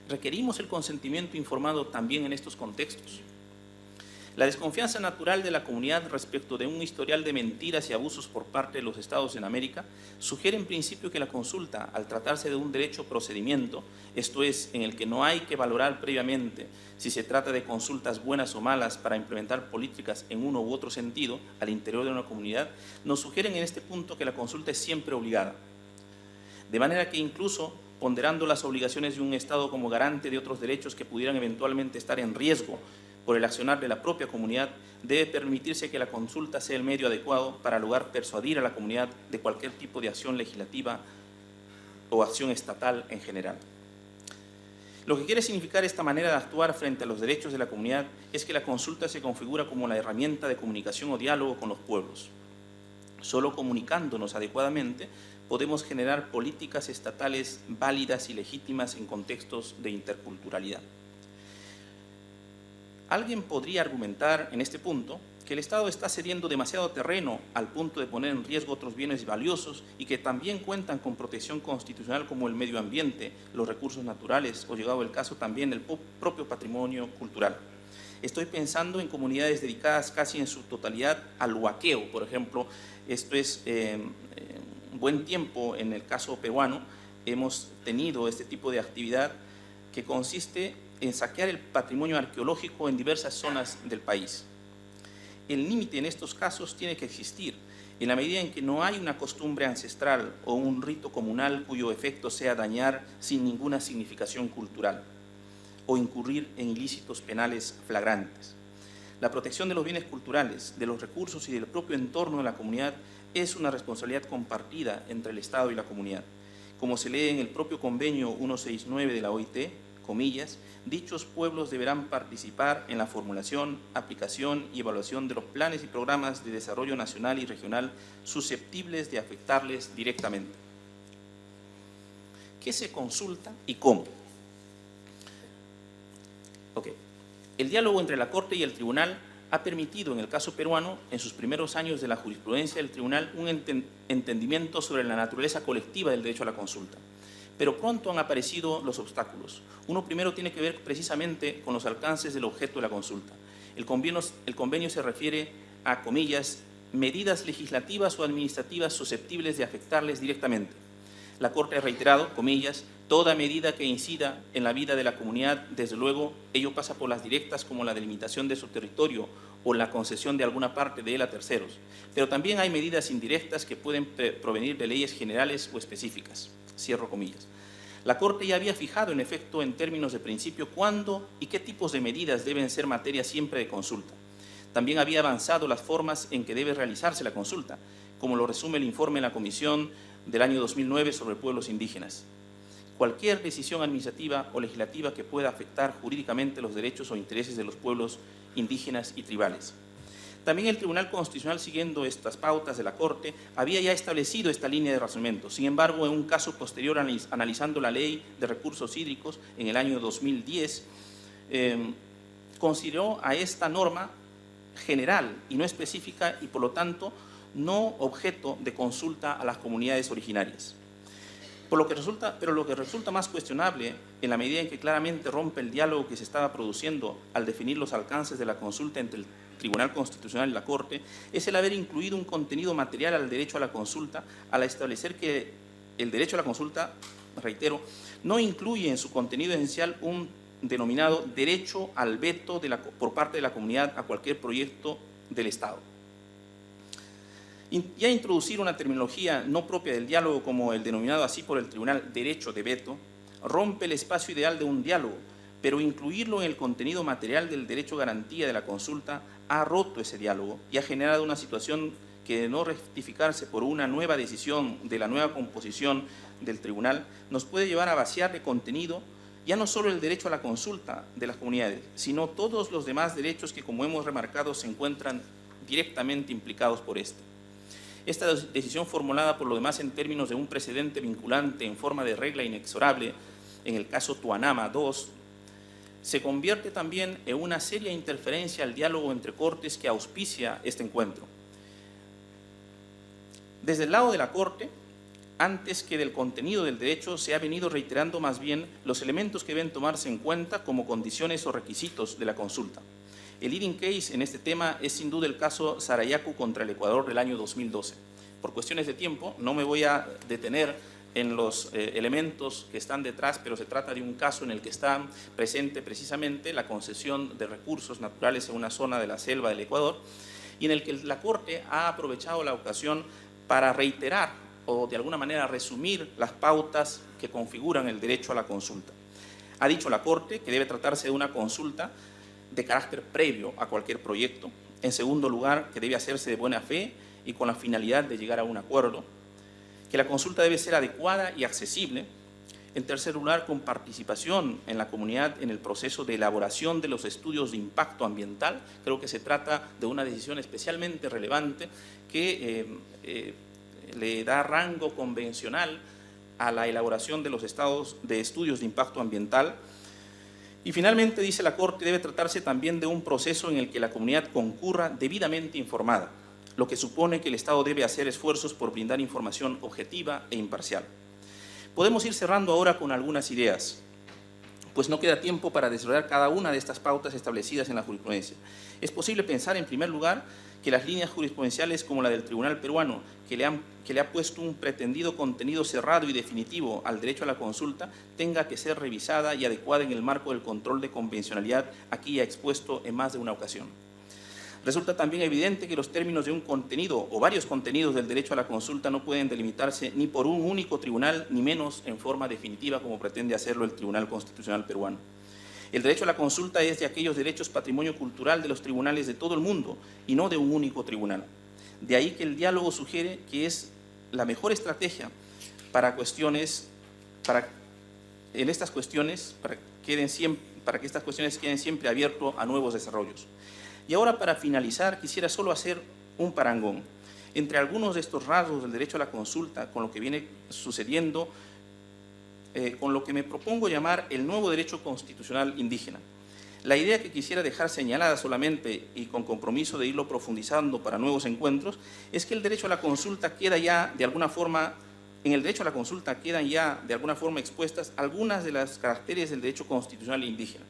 S2: ¿Requerimos el consentimiento informado también en estos contextos? La desconfianza natural de la comunidad respecto de un historial de mentiras y abusos por parte de los Estados en América sugiere en principio que la consulta, al tratarse de un derecho procedimiento, esto es, en el que no hay que valorar previamente si se trata de consultas buenas o malas para implementar políticas en uno u otro sentido al interior de una comunidad, nos sugieren en este punto que la consulta es siempre obligada. De manera que incluso ponderando las obligaciones de un Estado como garante de otros derechos que pudieran eventualmente estar en riesgo por el accionar de la propia comunidad, debe permitirse que la consulta sea el medio adecuado para lograr persuadir a la comunidad de cualquier tipo de acción legislativa o acción estatal en general. Lo que quiere significar esta manera de actuar frente a los derechos de la comunidad es que la consulta se configura como la herramienta de comunicación o diálogo con los pueblos. Solo comunicándonos adecuadamente podemos generar políticas estatales válidas y legítimas en contextos de interculturalidad. Alguien podría argumentar en este punto que el Estado está cediendo demasiado terreno al punto de poner en riesgo otros bienes valiosos y que también cuentan con protección constitucional como el medio ambiente, los recursos naturales o, llegado el caso, también el propio patrimonio cultural. Estoy pensando en comunidades dedicadas casi en su totalidad al huaqueo, por ejemplo. Esto es buen tiempo en el caso peruano hemos tenido este tipo de actividad que consiste en saquear el patrimonio arqueológico en diversas zonas del país. El límite en estos casos tiene que existir, en la medida en que no hay una costumbre ancestral o un rito comunal cuyo efecto sea dañar sin ninguna significación cultural o incurrir en ilícitos penales flagrantes. La protección de los bienes culturales, de los recursos y del propio entorno de la comunidad es una responsabilidad compartida entre el Estado y la comunidad. Como se lee en el propio convenio 169 de la OIT, comillas, dichos pueblos deberán participar en la formulación, aplicación y evaluación de los planes y programas de desarrollo nacional y regional susceptibles de afectarles directamente. ¿Qué se consulta y cómo? El diálogo entre la Corte y el Tribunal ha permitido, en el caso peruano, en sus primeros años de la jurisprudencia del Tribunal, un entendimiento sobre la naturaleza colectiva del derecho a la consulta. Pero pronto han aparecido los obstáculos. Uno primero tiene que ver precisamente con los alcances del objeto de la consulta. El convenio se refiere a, comillas, medidas legislativas o administrativas susceptibles de afectarles directamente. La Corte ha reiterado, comillas, toda medida que incida en la vida de la comunidad, desde luego, ello pasa por las directas como la delimitación de su territorio o la concesión de alguna parte de él a terceros. Pero también hay medidas indirectas que pueden provenir de leyes generales o específicas. Cierro comillas. La Corte ya había fijado, en efecto, en términos de principio, cuándo y qué tipos de medidas deben ser materia siempre de consulta. También había avanzado las formas en que debe realizarse la consulta, como lo resume el informe de la Comisión del año 2009 sobre pueblos indígenas. Cualquier decisión administrativa o legislativa que pueda afectar jurídicamente los derechos o intereses de los pueblos indígenas y tribales. También el Tribunal Constitucional, siguiendo estas pautas de la Corte, había ya establecido esta línea de razonamiento. Sin embargo, en un caso posterior, analizando la Ley de Recursos Hídricos en el año 2010, consideró a esta norma general y no específica y, por lo tanto, no objeto de consulta a las comunidades originarias. Pero lo que resulta más cuestionable, en la medida en que claramente rompe el diálogo que se estaba produciendo al definir los alcances de la consulta entre el Tribunal Constitucional y la Corte, es el haber incluido un contenido material al derecho a la consulta, al establecer que el derecho a la consulta, reitero, no incluye en su contenido esencial un denominado derecho al veto por parte de la comunidad a cualquier proyecto del Estado. Ya introducir una terminología no propia del diálogo, como el denominado así por el Tribunal derecho de veto, rompe el espacio ideal de un diálogo, pero incluirlo en el contenido material del derecho a garantía de la consulta ha roto ese diálogo y ha generado una situación que, de no rectificarse por una nueva decisión de la nueva composición del tribunal, nos puede llevar a vaciar de contenido ya no solo el derecho a la consulta de las comunidades, sino todos los demás derechos que, como hemos remarcado, se encuentran directamente implicados por este. Esta decisión, formulada por lo demás en términos de un precedente vinculante en forma de regla inexorable, en el caso Tuanama II, se convierte también en una seria interferencia al diálogo entre Cortes que auspicia este encuentro. Desde el lado de la Corte, antes que del contenido del derecho, se ha venido reiterando más bien los elementos que deben tomarse en cuenta como condiciones o requisitos de la consulta. El leading case en este tema es sin duda el caso Sarayaku contra el Ecuador del año 2012. Por cuestiones de tiempo no me voy a detener en los elementos que están detrás, pero se trata de un caso en el que está presente precisamente la concesión de recursos naturales en una zona de la selva del Ecuador y en el que la Corte ha aprovechado la ocasión para reiterar o de alguna manera resumir las pautas que configuran el derecho a la consulta. Ha dicho la Corte que debe tratarse de una consulta de carácter previo a cualquier proyecto. En segundo lugar, que debe hacerse de buena fe y con la finalidad de llegar a un acuerdo. Que la consulta debe ser adecuada y accesible. En tercer lugar, con participación en la comunidad en el proceso de elaboración de los estudios de impacto ambiental. Creo que se trata de una decisión especialmente relevante que le da rango convencional a la elaboración de los estados de estudios de impacto ambiental. Y finalmente, dice la Corte, debe tratarse también de un proceso en el que la comunidad concurra debidamente informada, lo que supone que el Estado debe hacer esfuerzos por brindar información objetiva e imparcial. Podemos ir cerrando ahora con algunas ideas, pues no queda tiempo para desarrollar cada una de estas pautas establecidas en la jurisprudencia. Es posible pensar, en primer lugar, que las líneas jurisprudenciales como la del Tribunal Peruano, que le ha puesto un pretendido contenido cerrado y definitivo al derecho a la consulta, tenga que ser revisada y adecuada en el marco del control de convencionalidad aquí ya expuesto en más de una ocasión. Resulta también evidente que los términos de un contenido o varios contenidos del derecho a la consulta no pueden delimitarse ni por un único tribunal, ni menos en forma definitiva como pretende hacerlo el Tribunal Constitucional Peruano. El derecho a la consulta es de aquellos derechos patrimonio cultural de los tribunales de todo el mundo y no de un único tribunal. De ahí que el diálogo sugiere que es la mejor estrategia para que estas cuestiones queden siempre abiertas a nuevos desarrollos. Y ahora, para finalizar, quisiera solo hacer un parangón entre algunos de estos rasgos del derecho a la consulta con lo que viene sucediendo, con lo que me propongo llamar el nuevo derecho constitucional indígena. La idea que quisiera dejar señalada solamente y con compromiso de irlo profundizando para nuevos encuentros es que el derecho a la consulta queda ya de alguna forma, en el derecho a la consulta quedan ya de alguna forma expuestas algunas de las caracteres del derecho constitucional indígena.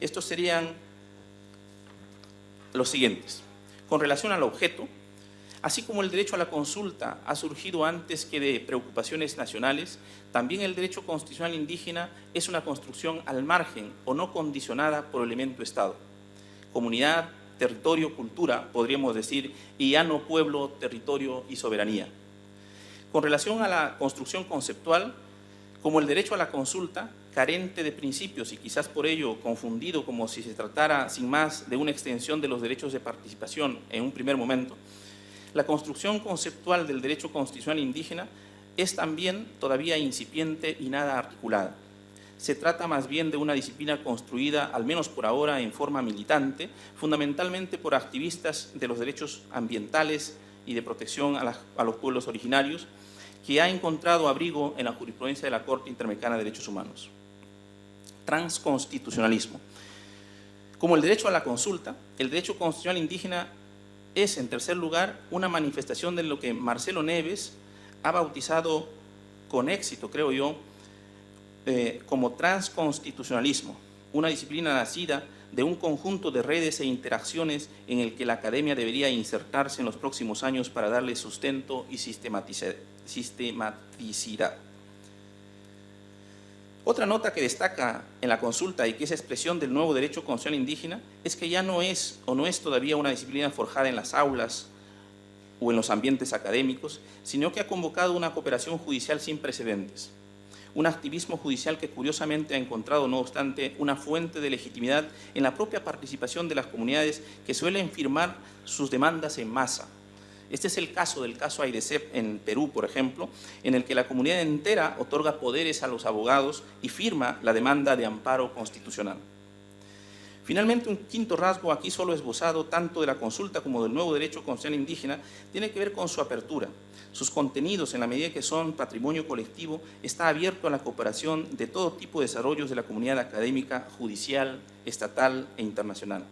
S2: Estos serían los siguientes. Con relación al objeto, así como el derecho a la consulta ha surgido antes que de preocupaciones nacionales, también el derecho constitucional indígena es una construcción al margen o no condicionada por el elemento Estado. Comunidad, territorio, cultura, podríamos decir, y ya no pueblo, territorio y soberanía. Con relación a la construcción conceptual, como el derecho a la consulta, carente de principios y quizás por ello confundido como si se tratara sin más de una extensión de los derechos de participación en un primer momento, la construcción conceptual del derecho constitucional indígena es también todavía incipiente y nada articulada. Se trata más bien de una disciplina construida, al menos por ahora, en forma militante, fundamentalmente por activistas de los derechos ambientales y de protección a los pueblos originarios, que ha encontrado abrigo en la jurisprudencia de la Corte Interamericana de Derechos Humanos. Transconstitucionalismo. Como el derecho a la consulta, el derecho constitucional indígena es, en tercer lugar, una manifestación de lo que Marcelo Neves ha bautizado con éxito, creo yo, como transconstitucionalismo, una disciplina nacida de un conjunto de redes e interacciones en el que la academia debería insertarse en los próximos años para darle sustento y sistematicidad. Otra nota que destaca en la consulta y que es expresión del nuevo derecho constitucional indígena es que ya no es todavía una disciplina forjada en las aulas o en los ambientes académicos, sino que ha convocado una cooperación judicial sin precedentes. Un activismo judicial que curiosamente ha encontrado, no obstante, una fuente de legitimidad en la propia participación de las comunidades que suelen firmar sus demandas en masa. Este es el caso del caso Aidesep en Perú, por ejemplo, en el que la comunidad entera otorga poderes a los abogados y firma la demanda de amparo constitucional. Finalmente, un quinto rasgo aquí solo esbozado, tanto de la consulta como del nuevo derecho constitucional indígena, tiene que ver con su apertura. Sus contenidos, en la medida que son patrimonio colectivo, está abierto a la cooperación de todo tipo de desarrollos de la comunidad académica, judicial, estatal e internacional.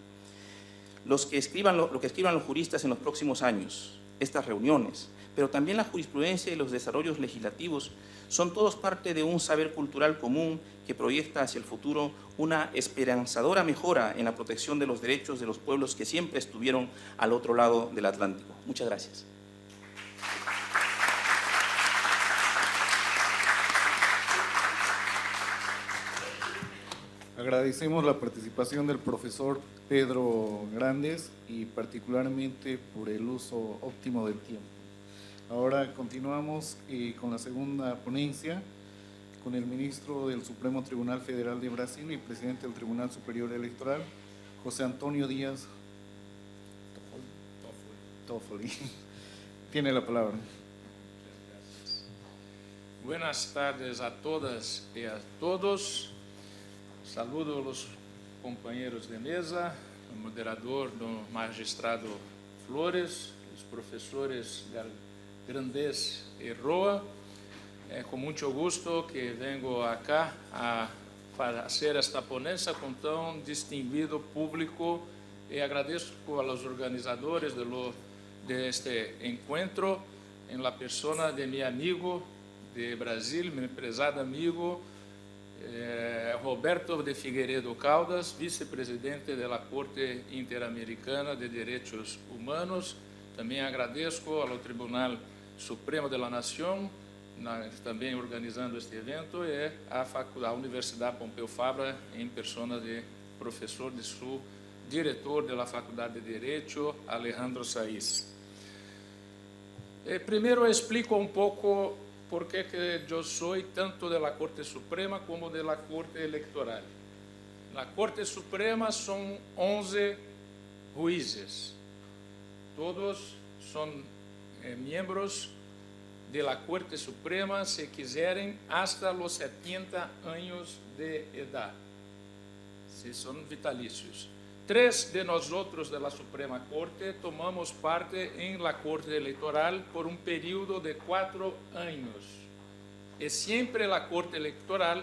S2: Lo que escriban los juristas en los próximos años, estas reuniones, pero también la jurisprudencia y los desarrollos legislativos, son todos parte de un saber cultural común que proyecta hacia el futuro una esperanzadora mejora en la protección de los derechos de los pueblos que siempre estuvieron al otro lado del Atlántico. Muchas gracias.
S1: Agradecemos la participación del profesor Pedro Grandes y particularmente por el uso óptimo del tiempo. Ahora continuamos con la segunda ponencia, con el ministro del Supremo Tribunal Federal de Brasil y presidente del Tribunal Superior Electoral, José Antonio Díaz Toffoli. Tiene la palabra.
S3: Buenas tardes a todas y a todos. Saludo a los compañeros de mesa, o moderador, don magistrado Flores, os professores Grandes e Roa. É com muito gosto que vengo acá a fazer esta ponência com tão distinguido público e agradeço aos organizadores deste encontro, em la persona de meu amigo de Brasil, meu prezado amigo, Roberto de Figueiredo Caldas, vice-presidente da Corte Interamericana de Direitos Humanos. Também agradeço ao Tribunal Supremo da Nação, também organizando este evento, e à Universidade Pompeu Fabra, em persona de professor de seu diretor da Faculdade de Direito, Alejandro Saiz. Primeiro, explico pouco por que eu sou tanto da Corte Suprema como da Corte Eleitoral. Na Corte Suprema são 11 juízes. Todos são membros da Corte Suprema, se quiserem, hasta os 70 anos de idade, se são vitalícios. 3 de nós outros da Suprema Corte tomamos parte em la Corte Eleitoral por um período de 4 anos. E sempre a Corte Eleitoral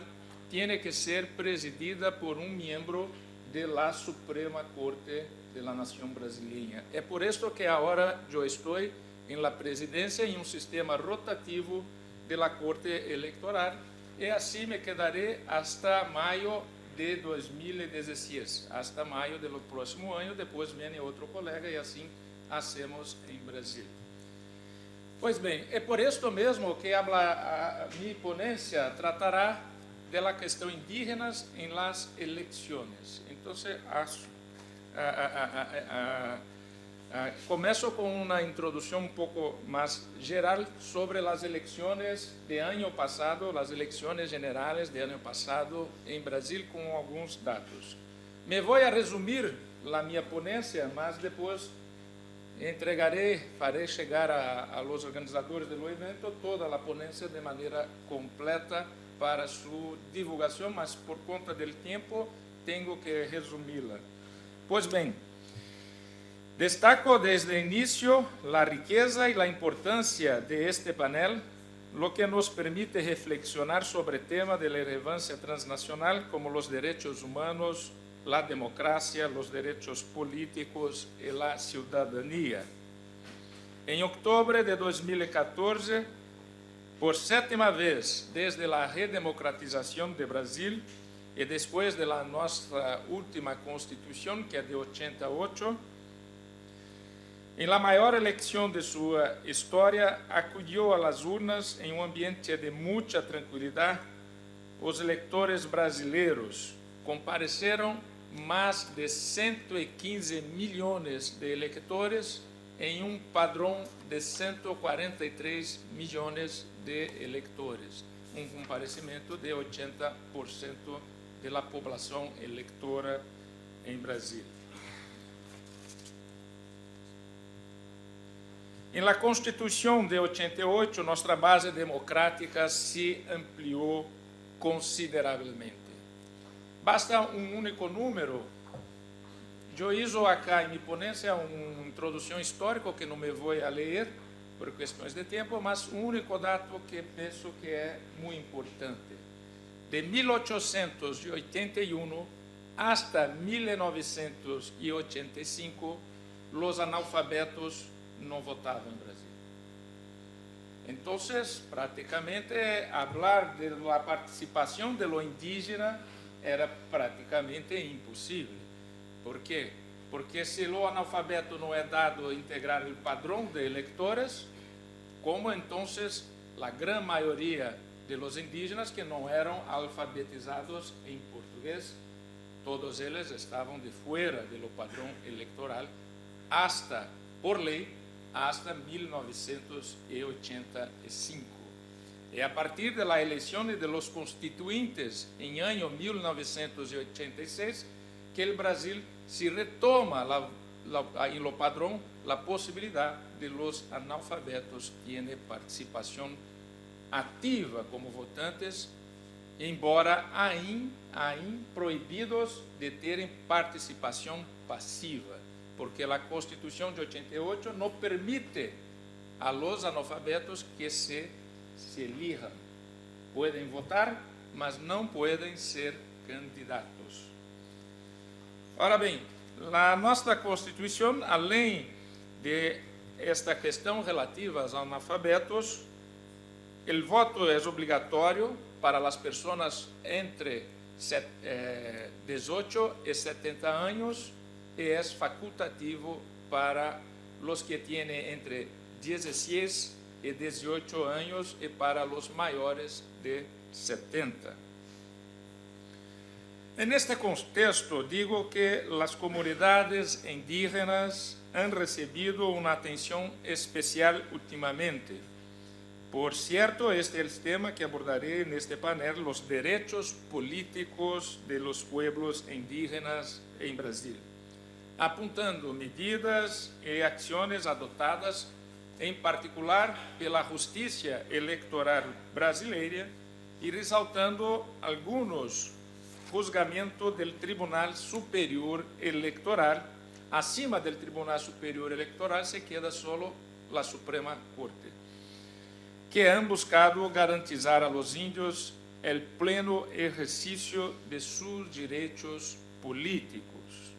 S3: tem que ser presidida por um membro da Suprema Corte da Nação Brasileira. É por isso que agora eu estou em la presidência em um sistema rotativo da Corte Eleitoral, e assim me quedarei hasta maio de 2016, hasta maio do próximo ano. Depois vem outro colega e assim hacemos em Brasil. Pois bem, é por isso mesmo que a minha ponência tratará da questão indígenas em las eleições. Então, começo com uma introdução pouco mais geral sobre as eleições de ano passado, as eleições generais de ano passado em Brasil, com alguns dados. Me vou a resumir a minha ponência, mas depois farei chegar a los organizadores do evento toda a ponência de maneira completa para sua divulgação, mas por conta do tempo tenho que resumi-la. Pois bem, destaco desde o início a riqueza e a importância de este panel, lo que nos permite reflexionar sobre temas de relevância transnacional como os direitos humanos, a democracia, os direitos políticos e a cidadania. Em outubro de 2014, por 7ª vez desde a redemocratização de Brasil e depois de nossa última Constituição, que é de 88, em la maior eleição de sua história, acudiu às urnas em um ambiente de muita tranquilidade. Os eleitores brasileiros compareceram mais de 115 milhões de eleitores em um padrão de 143 milhões de eleitores. um comparecimento de 80% da população eleitora em Brasília. Na Constituição de 88, nossa base democrática se ampliou consideravelmente. Basta um único número. Eu hice acá em minha ponência uma introdução histórica que não me vou a ler por questões de tempo, mas um único dado que penso que é muito importante. De 1881 hasta 1985, os analfabetos não votavam em Brasil. Então, praticamente, falar da participação de lo indígena era praticamente impossível. Por quê? Porque se o analfabeto não é dado a integrar o padrão de eleitores, como então a grande maioria de los indígenas que não eram alfabetizados em português, todos eles estavam de fora do padrão eleitoral, hasta, por lei, hasta 1985. E a partir da eleição de los constituintes em ano 1986, que o Brasil se retoma em lo padrão a possibilidade de los analfabetos terem participação ativa como votantes, embora ainda proibidos de terem participação passiva, porque a Constituição de 88 não permite a los analfabetos que se elijam. Podem votar, mas não podem ser candidatos. Ora bem, a nossa Constituição, além de esta questão relativa aos analfabetos, o voto é obrigatório para as pessoas entre 18 e 70 anos e é facultativo para os que têm entre 16 e 18 anos e para os maiores de 70. Neste contexto, digo que as comunidades indígenas han recebido uma atenção especial ultimamente. Por cierto, este é o tema que abordaré neste painel, os direitos políticos de los pueblos indígenas em Brasil, apontando medidas e ações adotadas, em particular pela Justiça Eleitoral brasileira, e ressaltando alguns juzgamentos do Tribunal Superior Eleitoral. Acima do Tribunal Superior Eleitoral se queda solo a Suprema Corte, que han buscado garantizar a los índios el pleno exercício de seus direitos políticos.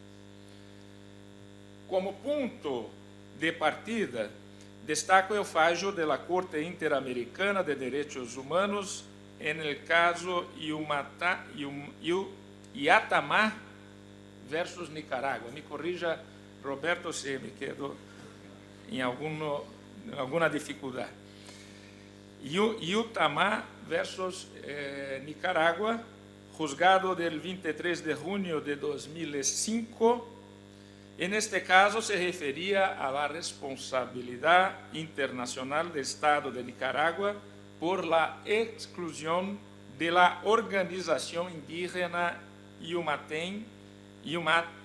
S3: Como ponto de partida, destaco o fallo da Corte Interamericana de Direitos Humanos en el caso Iatama versus Nicarágua. Me corrija, Roberto, se me quedo em alguma dificuldade. Iatama versus Nicarágua, juzgado del 23 de junho de 2005. En este caso se refería a la responsabilidad internacional del Estado de Nicaragua por la exclusión de la organización indígena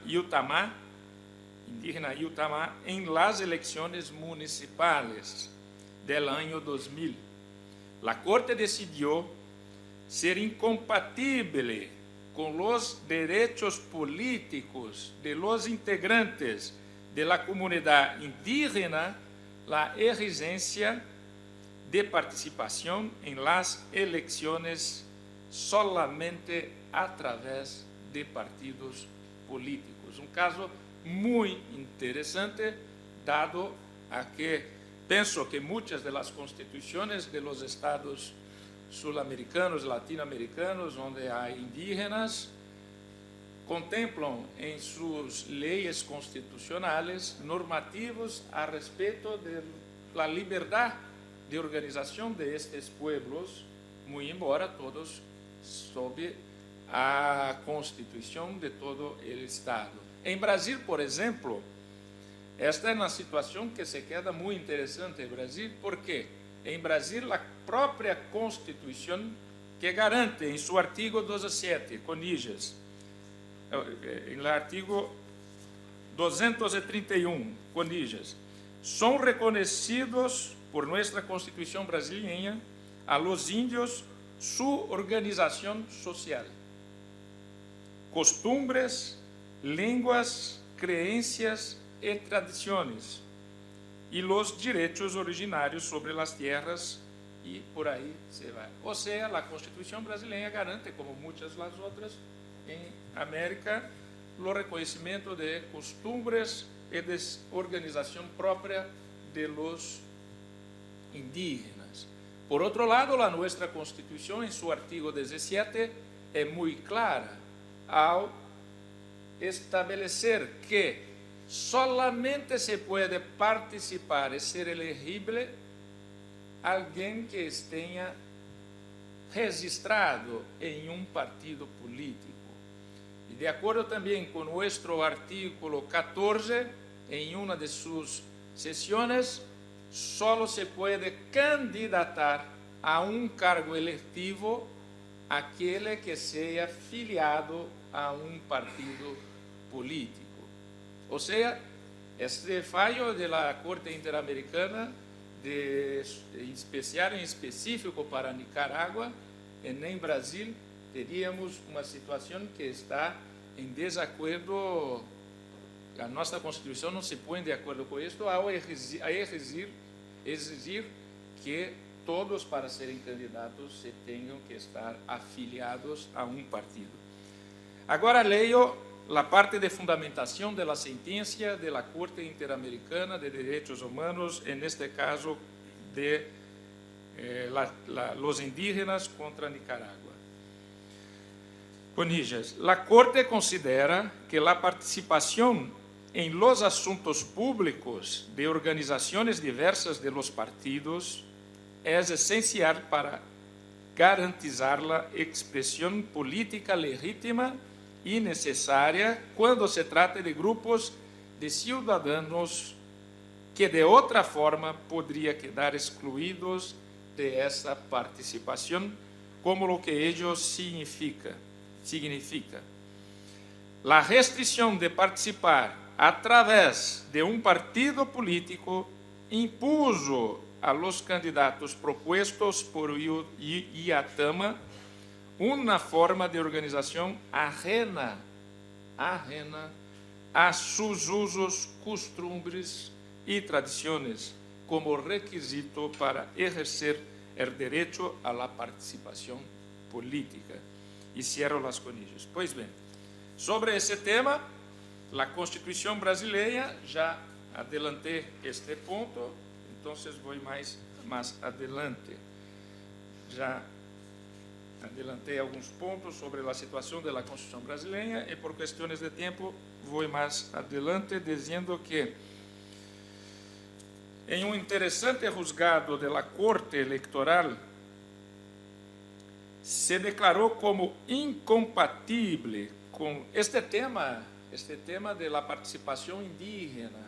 S3: Iutama en las elecciones municipales del año 2000. La Corte decidió ser incompatible con los derechos políticos de los integrantes de la comunidad indígena la exigencia de participación en las elecciones solamente a través de partidos políticos. Un caso muy interesante, dado a que penso que muchas de las constituciones de los estados sul-americanos, latino-americanos, onde há indígenas, contemplam em suas leis constitucionais normativos a respeito da liberdade de organização de estes pueblos, muito embora todos sob a Constituição de todo o Estado. Em Brasil, por exemplo, esta é uma situação que se queda muito interessante em Brasil, porque em Brasil a própria Constituição, que garante em seu artigo 17, comillas, no artigo 231, comillas, são reconhecidos por nossa Constituição brasileira a los índios su organização social, costumbres, línguas, creencias e tradições, e los direitos originários sobre as terras, e por aí se vai. Ou seja, a Constituição brasileira garante, como muitas das outras em América, o reconhecimento de costumbres e de organização própria de los indígenas. Por outro lado, a nossa Constituição, em seu artigo 17, é muito clara ao estabelecer que solamente se pode participar e ser elegível alguém que tenha registrado em um partido político. E de acordo também com nosso artículo 14, em uma de suas sessões, só se pode candidatar a um cargo eletivo aquele que seja filiado a um partido político. Ou seja, este fallo da Corte Interamericana, em específico para Nicarágua e nem Brasil, teríamos uma situação que está em desacordo. A nossa Constituição não se põe de acordo com isso ao exigir que todos, para serem candidatos, se tenham que estar afiliados a um partido. Agora leio a parte de fundamentação da sentença da Corte Interamericana de Direitos Humanos, neste caso de los indígenas contra Nicarágua. Comillas, la Corte considera que la participación en los asuntos públicos de organizaciones diversas de los partidos es esencial para garantizar la expresión política legítima y necesaria cuando se trata de grupos de ciudadanos que de otra forma podrían quedar excluidos de esa participación, como lo que ello significa. La restricción de participar a través de un partido político impuso a los candidatos propuestos por IATAMA una forma de organización ajena a sus usos, costumbres y tradiciones como requisito para ejercer el derecho a la participación política. E cierro las comillas. Pois bem, sobre esse tema, a Constituição brasileira, já adelantei este ponto, então vou mais adelante. Já adelantei alguns pontos sobre a situação da Constituição brasileira e, por questões de tempo, vou mais adelante, dizendo que em um interessante juzgado da Corte Eleitoral, se declarou como incompatível com este tema da participação indígena,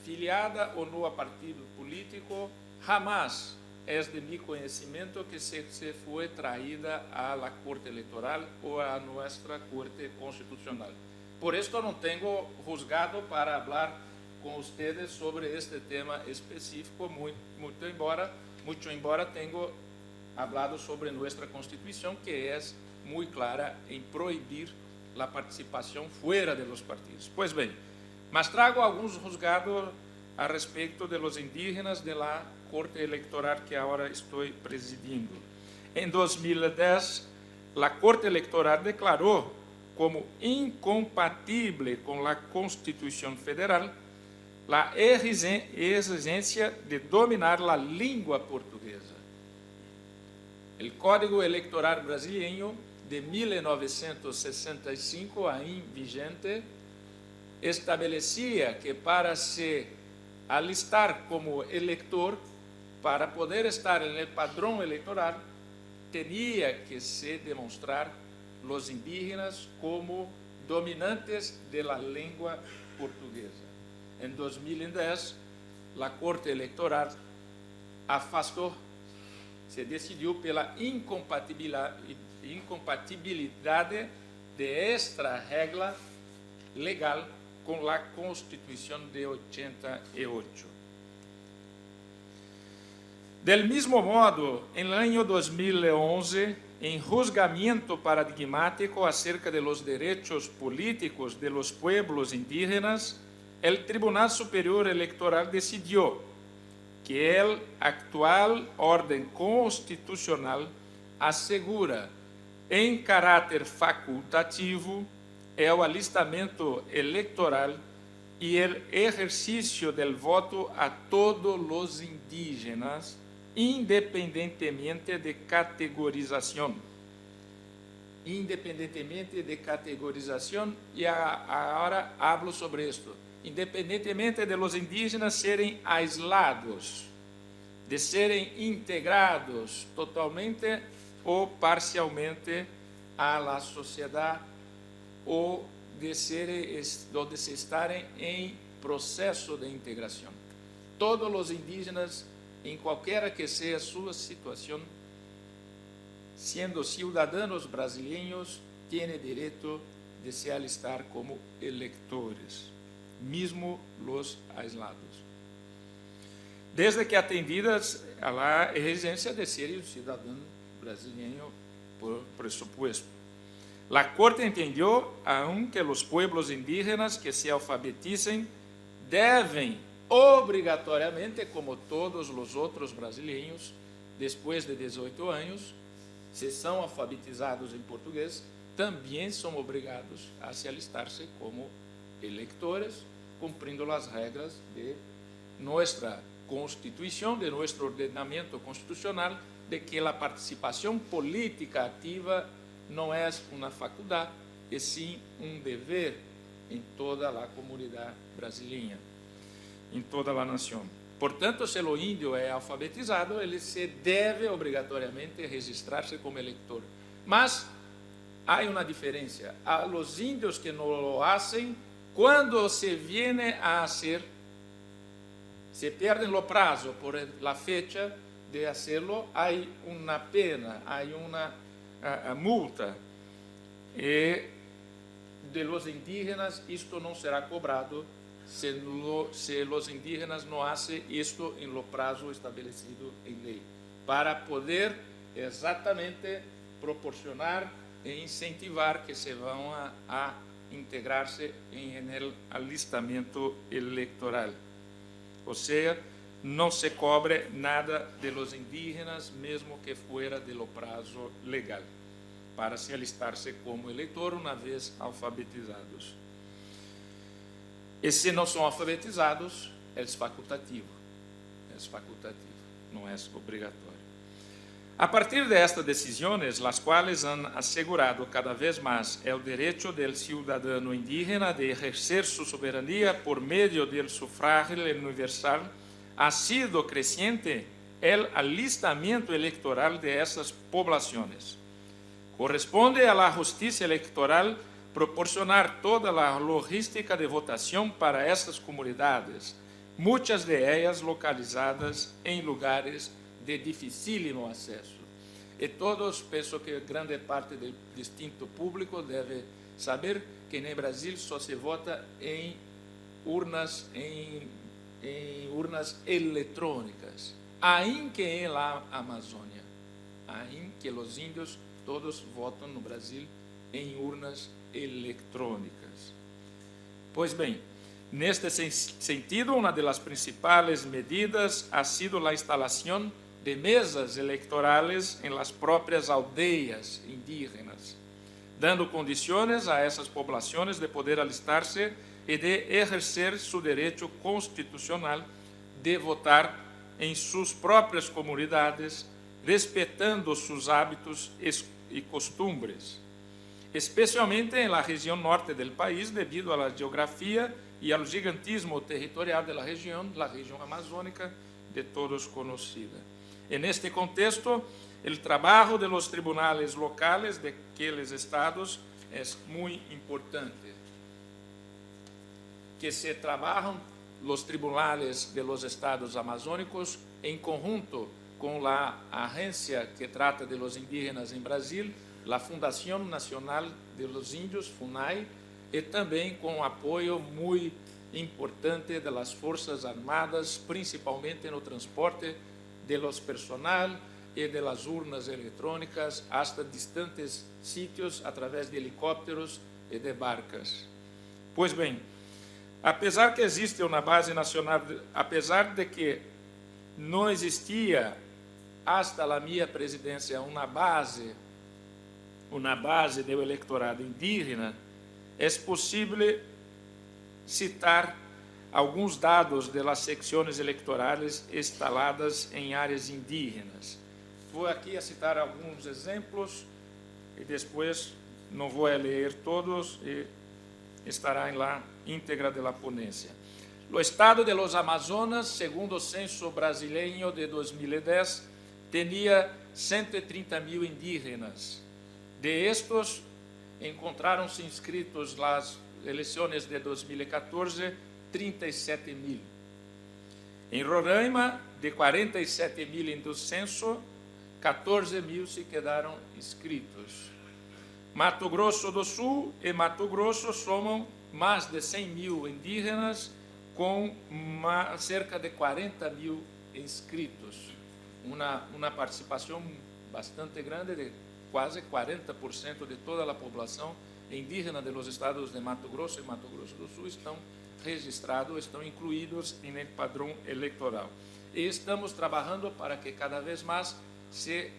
S3: filiada ou não a partido político, jamais é de meu conhecimento que se foi traída à Corte Eleitoral ou à nossa Corte Constitucional. Por isso, não tenho juzgado para falar com vocês sobre este tema específico, muito embora tenha hablado sobre nuestra Constituição, que é muito clara em proibir a participação fora de los partidos. Pois bem, mas trago alguns juzgados a respeito de los indígenas de la Corte Eleitoral que agora estou presidindo. Em 2010, a Corte Eleitoral declarou como incompatível com a Constituição Federal a exigência de dominar a língua portuguesa. O Código Eleitoral Brasileiro de 1965, ainda vigente, estabelecia que para se alistar como eleitor, para poder estar no padrão eleitoral, tinha que se demonstrar os indígenas como dominantes da língua portuguesa. Em 2010, a Corte Eleitoral afastou se decidiu pela incompatibilidade de esta regra legal com a Constituição de 88. Del mismo modo, en el año 2011, en juzgamiento paradigmático acerca de los derechos políticos de los pueblos indígenas, el Tribunal Superior Electoral decidió que el actual orden constitucional assegura, em caráter facultativo, el alistamento eleitoral e o exercício del voto a todos os indígenas, independentemente de categorização. Independentemente de categorização, e agora hablo sobre isto. Independentemente de los indígenas serem aislados, de serem integrados totalmente ou parcialmente à la sociedade, ou de se estarem em processo de integração. Todos os indígenas, em qualquer que seja sua situação, sendo cidadãos brasileiros, têm direito de se alistar como eleitores, mesmo os aislados, desde que atendidas a la exigência de ser um cidadão brasileiro por presupuesto. La Corte entendió aún que los pueblos indígenas que se alfabeticen deben obrigatoriamente, como todos los otros brasileños, después de 18 años, se são alfabetizados em português, também são obrigados a se alistar-se como eleitores, cumprindo as regras de nossa Constituição, de nosso ordenamento constitucional, de que a participação política ativa não é uma faculdade, e sim um dever em toda a comunidade brasileira, em toda a nação. Portanto, se o índio é alfabetizado, ele se deve obrigatoriamente registrar-se como eleitor. Mas há uma diferença. A los índios que não lo hacen, quando se viene a hacer, se perdem o prazo por la fecha de hacerlo, há uma pena, há uma multa, e de los indígenas isto não será cobrado se os indígenas não fazem isto em lo prazo estabelecido em lei, para poder exatamente proporcionar e incentivar que se vão a integrar-se em el alistamento eleitoral. Ou seja, não se cobre nada de los indígenas, mesmo que fuera de lo prazo legal, para se alistar-se como eleitor uma vez alfabetizados. E se não são alfabetizados, é facultativo. É facultativo, não é obrigatório. A partir de estas decisões, as quais han assegurado cada vez mais o direito del cidadão indígena de exercer sua soberania por meio do sufragio universal, ha sido creciente el alistamento eleitoral de essas poblações. Corresponde a la justiça eleitoral proporcionar toda a logística de votação para essas comunidades, muitas de elas localizadas em lugares de dificílimo acesso. E todos, penso que grande parte do distinto público deve saber que no Brasil só se vota em urnas eletrônicas, ainda que na Amazônia, ainda que os índios todos votam no Brasil em urnas eletrônicas. Pois bem, neste sentido, uma das principais medidas ha sido a instalação de mesas eleitorais em las próprias aldeias indígenas, dando condições a essas populações de poder alistar-se e de exercer seu direito constitucional de votar em suas próprias comunidades, respeitando seus hábitos e costumes, especialmente na região norte do país, devido à geografia e ao gigantismo territorial da região, a região amazônica, de todos conhecida. E neste contexto, o trabalho de los tribunales locales de aqueles estados é muito importante. Que se trabalham os tribunales de los estados amazônicos em conjunto com a agência que trata de los indígenas em Brasil, a Fundação Nacional de los Índios, FUNAI, e também com o apoio muito importante das Forças Armadas, principalmente no transporte de los personal e de las urnas eletrônicas hasta distantes sítios através de helicópteros e de barcas. Pois bem, apesar que existe uma base nacional, apesar de que não existia hasta a minha presidência uma base do eleitorado indígena, é possível citar alguns dados das secções eleitorais instaladas em áreas indígenas. Vou aqui a citar alguns exemplos e depois não vou ler todos e estará na íntegra da ponência. O estado de los Amazonas, segundo o censo brasileiro de 2010, tinha 130.000 indígenas. De estes, encontraram-se inscritos nas eleições de 2014, 37.000. Em Roraima, de 47.000 do censo, 14.000 se quedaram inscritos. Mato Grosso do Sul e Mato Grosso somam mais de 100.000 indígenas, com cerca de 40.000 inscritos. Uma participação bastante grande, de quase 40% de toda a população indígena dos estados de Mato Grosso e Mato Grosso do Sul estão registrados, estão incluídos no padrão eleitoral. E estamos trabalhando para que cada vez mais se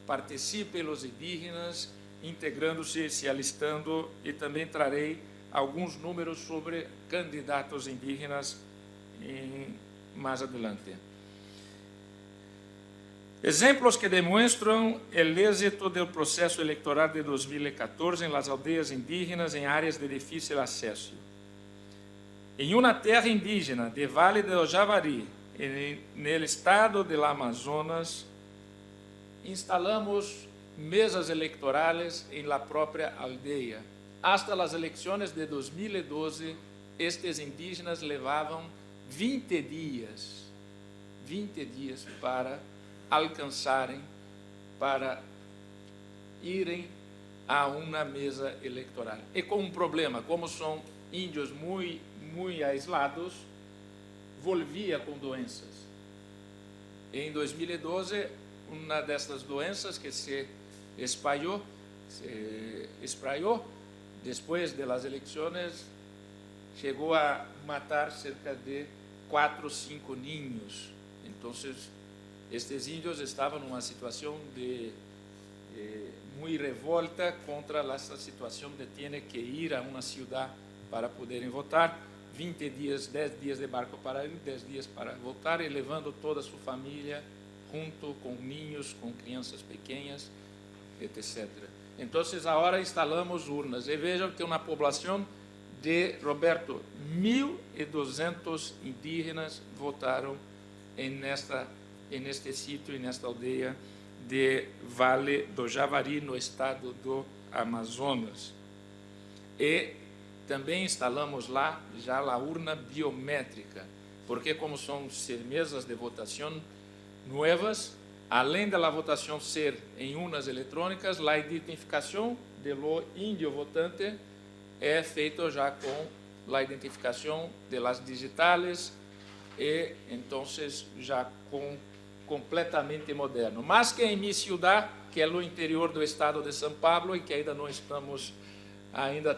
S3: participe os indígenas, integrando-se, se alistando, e também trarei alguns números sobre candidatos indígenas mais adiante. Exemplos que demonstram o êxito do processo eleitoral de 2014 em las aldeias indígenas em áreas de difícil acesso. Em uma terra indígena de Vale do Javari, no estado do Amazonas, instalamos mesas eleitorais em la própria aldeia. Hasta as eleições de 2012, estes indígenas levavam 20 dias para alcançarem, para irem a uma mesa eleitoral. E com um problema, como são índios muito aislados, volvia com doenças. Em 2012, uma dessas doenças que se espraiou, depois das eleições, chegou a matar cerca de 4 ou 5 ninhos. Então, estes índios estavam numa situação de muito revolta contra essa situação de ter que ir a uma cidade para poderem votar. 20 dias, 10 dias de barco para ir, 10 dias para voltar, e levando toda a sua família junto com ninhos, com crianças pequenas, etc. Então, agora instalamos urnas. E vejam que uma população de, Roberto, 1.200 indígenas votaram neste sítio e nesta aldeia de Vale do Javari, no estado do Amazonas. E também instalamos lá já a urna biométrica, porque como são mesas de votação novas, além da votação ser em urnas eletrônicas, a identificação do índio votante é feita já com a identificação de las digitais e então já completamente moderno. Mas que em minha cidade, que é no interior do estado de São Paulo, e que ainda não estamos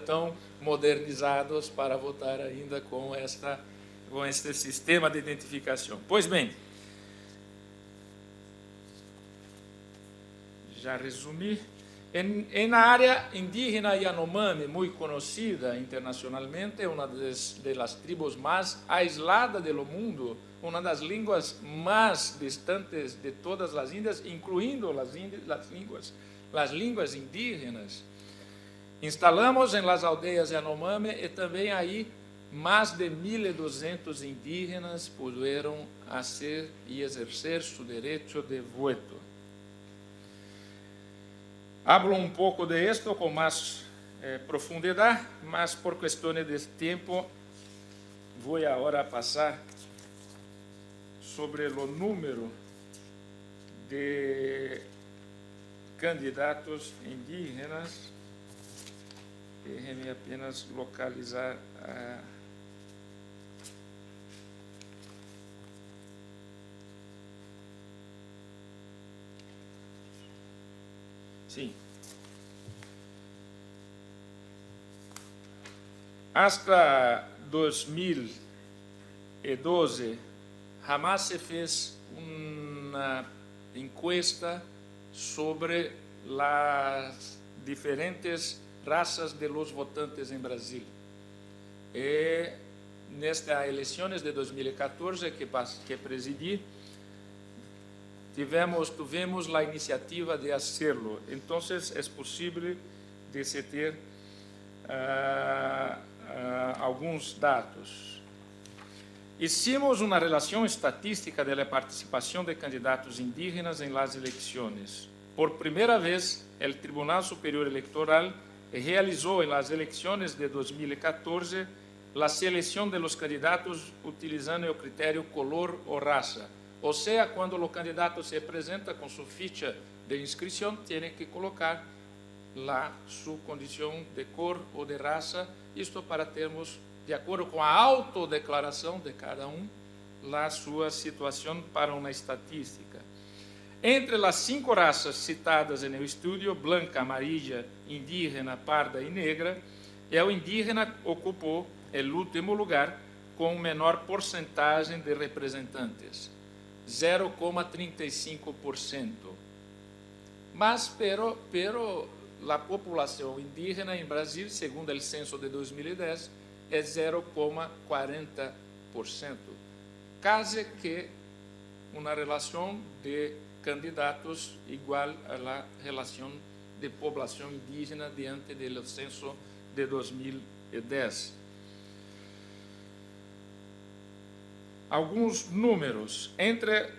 S3: tão modernizados para votar ainda com este sistema de identificação. Pois bem, já resumi. Na área indígena Yanomami, muito conhecida internacionalmente, uma das tribos mais aisladas do mundo, uma das línguas mais distantes de todas as Índias, incluindo as línguas indígenas. Instalamos em las aldeias Yanomami e também aí mais de 1.200 indígenas puderam fazer e exercer seu direito de voto. Hablo um pouco de esto com mais profundidade, mas por questões de tempo vou agora passar sobre o número de candidatos indígenas. Déjenme apenas localizar a... Sim. Hasta 2012, jamás se fez uma encuesta sobre as diferentes raças de los votantes em Brasil. E nestas eleições de 2014 que presidi, tivemos a iniciativa de hacerlo. Então, é possível de se ter alguns dados. Hicimos uma relação estatística da participação de candidatos indígenas em las eleições. Por primeira vez, o Tribunal Superior Eleitoral realizou em las eleições de 2014 a seleção de los candidatos utilizando o critério color ou raça. Ou seja, quando o candidato se apresenta com sua ficha de inscrição, tem que colocar lá sua condição de cor ou de raça, isto para termos, de acordo com a autodeclaração de cada a sua situação para uma estatística. Entre as 5 raças citadas no estudo, branca, amarilla, indígena, parda e negra, o indígena ocupou o último lugar com menor porcentagem de representantes, 0,35%. Mas, a população indígena em Brasil, segundo o censo de 2010, é 0,40%. Quase que uma relação de candidatos igual à relação de população indígena diante do censo de 2010. Alguns números. Entre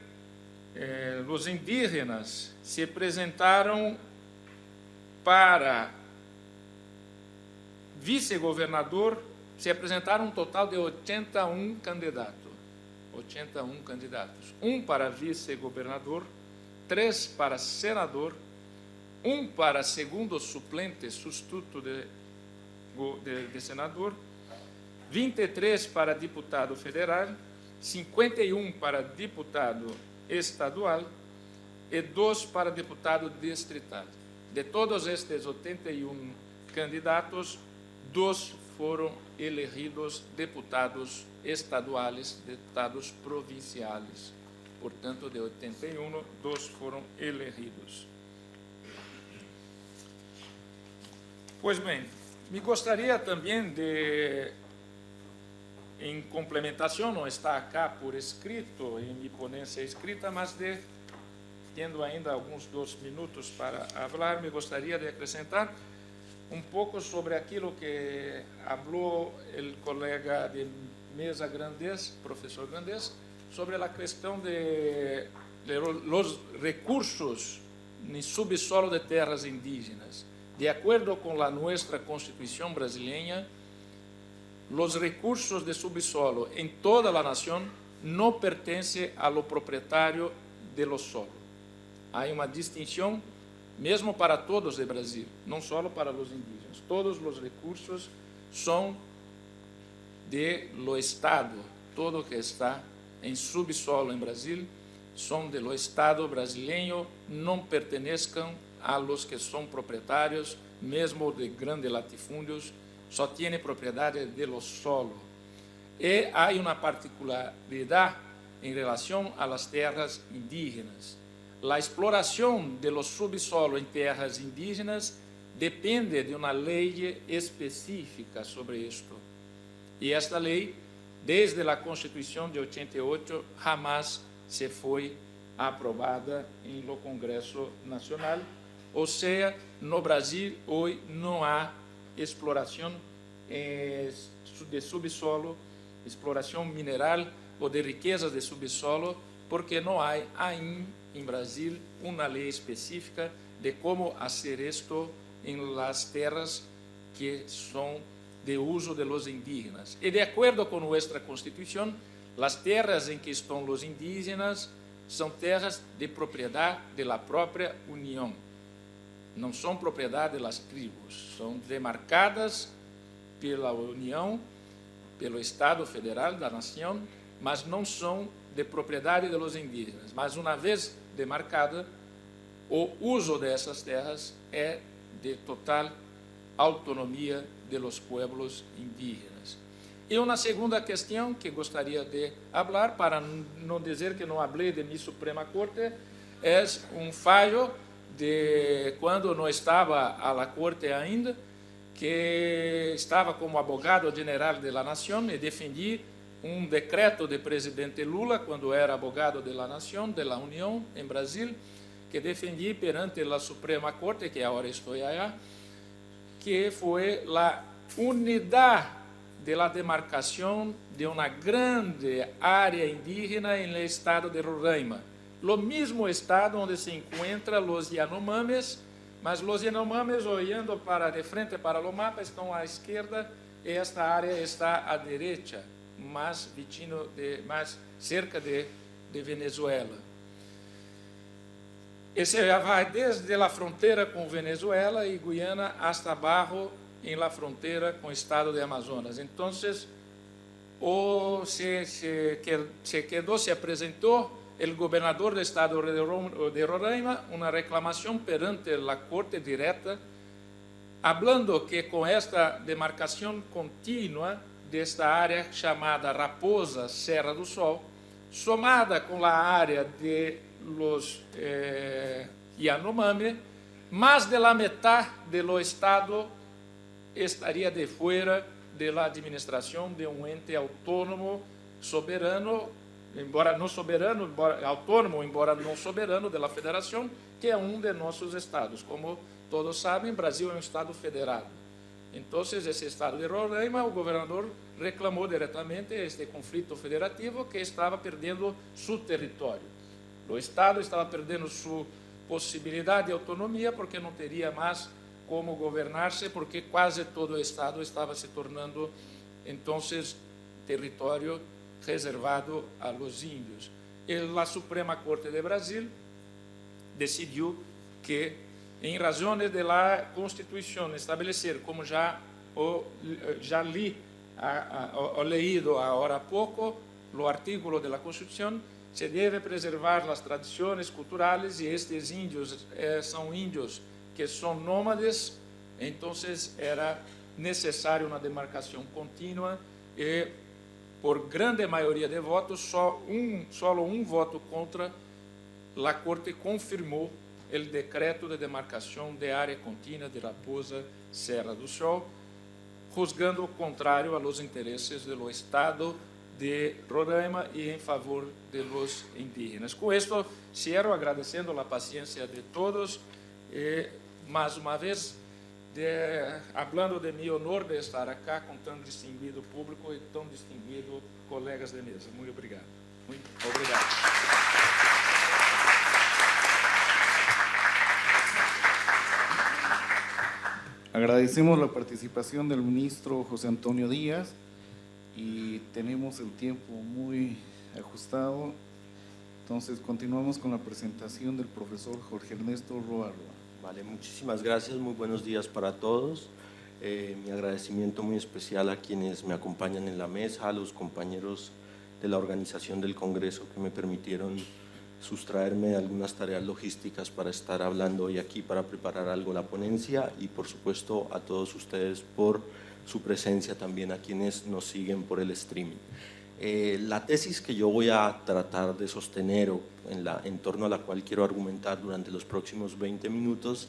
S3: os indígenas se apresentaram para vice-governador, se apresentaram um total de 81 candidatos. 81 candidatos. 1 para vice-governador, 3 para senador, 1 para segundo suplente, substituto de senador, 23 para deputado federal, 51 para deputado estadual e 2 para deputado distrital. De todos estes 81 candidatos, 2 foram elegidos deputados estaduais, deputados provinciais. Portanto, de 81, 2 foram elegidos. Pois bem, me gostaria também de, em complementação, não está acá por escrito, em minha ponência escrita, mas tendo ainda alguns 2 minutos para falar, me gostaria de acrescentar um pouco sobre aquilo que falou o colega de mesa Grandes, professor Grandes, sobre a questão de los recursos no subsolo de terras indígenas. De acordo com a nossa Constituição brasileira, os recursos de subsolo em toda a nação não pertencem ao proprietário de lo solo. Há uma distinção, mesmo para todos do Brasil, não só para os indígenas. Todos os recursos são do Estado. Todo que está em subsolo em Brasil são do Estado brasileiro, não pertencem a los que são proprietários, mesmo de grandes latifúndios, só tem propriedade de lo solo. E há uma particularidade em relação às terras indígenas. A exploração de los subsolo em terras indígenas depende de uma lei específica sobre isto. E esta lei, desde a Constituição de 88, jamais se foi aprovada em lo Congresso Nacional. Ou seja, no Brasil, hoje não há exploração de subsolo, exploração mineral ou de riquezas de subsolo, porque não há ainda em Brasil uma lei específica de como fazer isto em las terras que são de uso de los indígenas. E de acordo com nossa Constituição, as terras em que estão os indígenas são terras de propriedade da própria União. Não são propriedade das tribos, são demarcadas pela União, pelo Estado Federal da Nação, mas não são de propriedade dos indígenas. Mas, uma vez demarcada, o uso dessas terras é de total autonomia de los pueblos indígenas. E uma segunda questão que gostaria de falar, para não dizer que não falei de mi Suprema Corte, é um fallo de quando não estava a la Corte ainda, que estava como abogado-geral da Nação e defendi um decreto de presidente Lula, quando era abogado da Nação, da União, em Brasil, que defendi perante a Suprema Corte, que agora estou allá, que foi a unidade de la demarcação de uma grande área indígena no estado de Roraima. O mesmo estado onde se encontram os Yanomamis, mas os Yanomamis, olhando para de frente para o mapa, estão à esquerda e esta área está à direita, mais cerca de Venezuela. Esse vai desde a fronteira com Venezuela e Guiana hasta abaixo em la fronteira com o estado de Amazonas. Então, se apresentou o governador do estado de Roraima uma reclamação perante a Corte direta, falando que com esta demarcação contínua desta área chamada Raposa Serra do Sol, somada com a área de los Yanomami, mais de la metade do estado estaria de fora da administração de um ente autônomo soberano, embora não soberano, autônomo, embora não soberano, da federação, que é um de nossos estados. Como todos sabem, Brasil é um estado federado. Então, esse estado de Roraima, o governador reclamou diretamente este conflito federativo, que estava perdendo seu território. O estado estava perdendo sua possibilidade de autonomia, porque não teria mais como governar-se, porque quase todo o estado estava se tornando, então, território reservado a los índios. E a Suprema Corte de Brasil decidiu que, em razões da Constituição, estabelecer, como já li, leído agora há pouco, o artículo da Constituição, se deve preservar as tradições culturais, e estes índios são índios que são nômades, então era necessário uma demarcação contínua e, por grande maioria de votos, só um voto contra, a Corte confirmou o decreto de demarcação de área contínua de Raposa Serra do Sol, juzgando contrário aos interesses do Estado de Roraima e em favor de los indígenas. Com isto, cierro agradecendo a paciência de todos e, mais uma vez, falando de meu honor de estar aqui com tão distinguido público e tão distinguido colegas de mesa. Muito obrigado. Muito obrigado.
S1: Agradecemos la participación del ministro José Antonio Díaz y tenemos el tiempo muy ajustado. Entonces, continuamos con la presentación del profesor Jorge Ernesto Roa Roa.
S4: Vale, muchísimas gracias, muy buenos días para todos. Mi agradecimiento muy especial a quienes me acompañan en la mesa, a los compañeros de la organización del Congreso que me permitieron sustraerme algunas tareas logísticas para estar hablando hoy aquí, para preparar algo la ponencia, y por supuesto a todos ustedes por su presencia, también a quienes nos siguen por el streaming. La tesis que yo voy a tratar de sostener o en torno a la cual quiero argumentar durante los próximos 20 minutos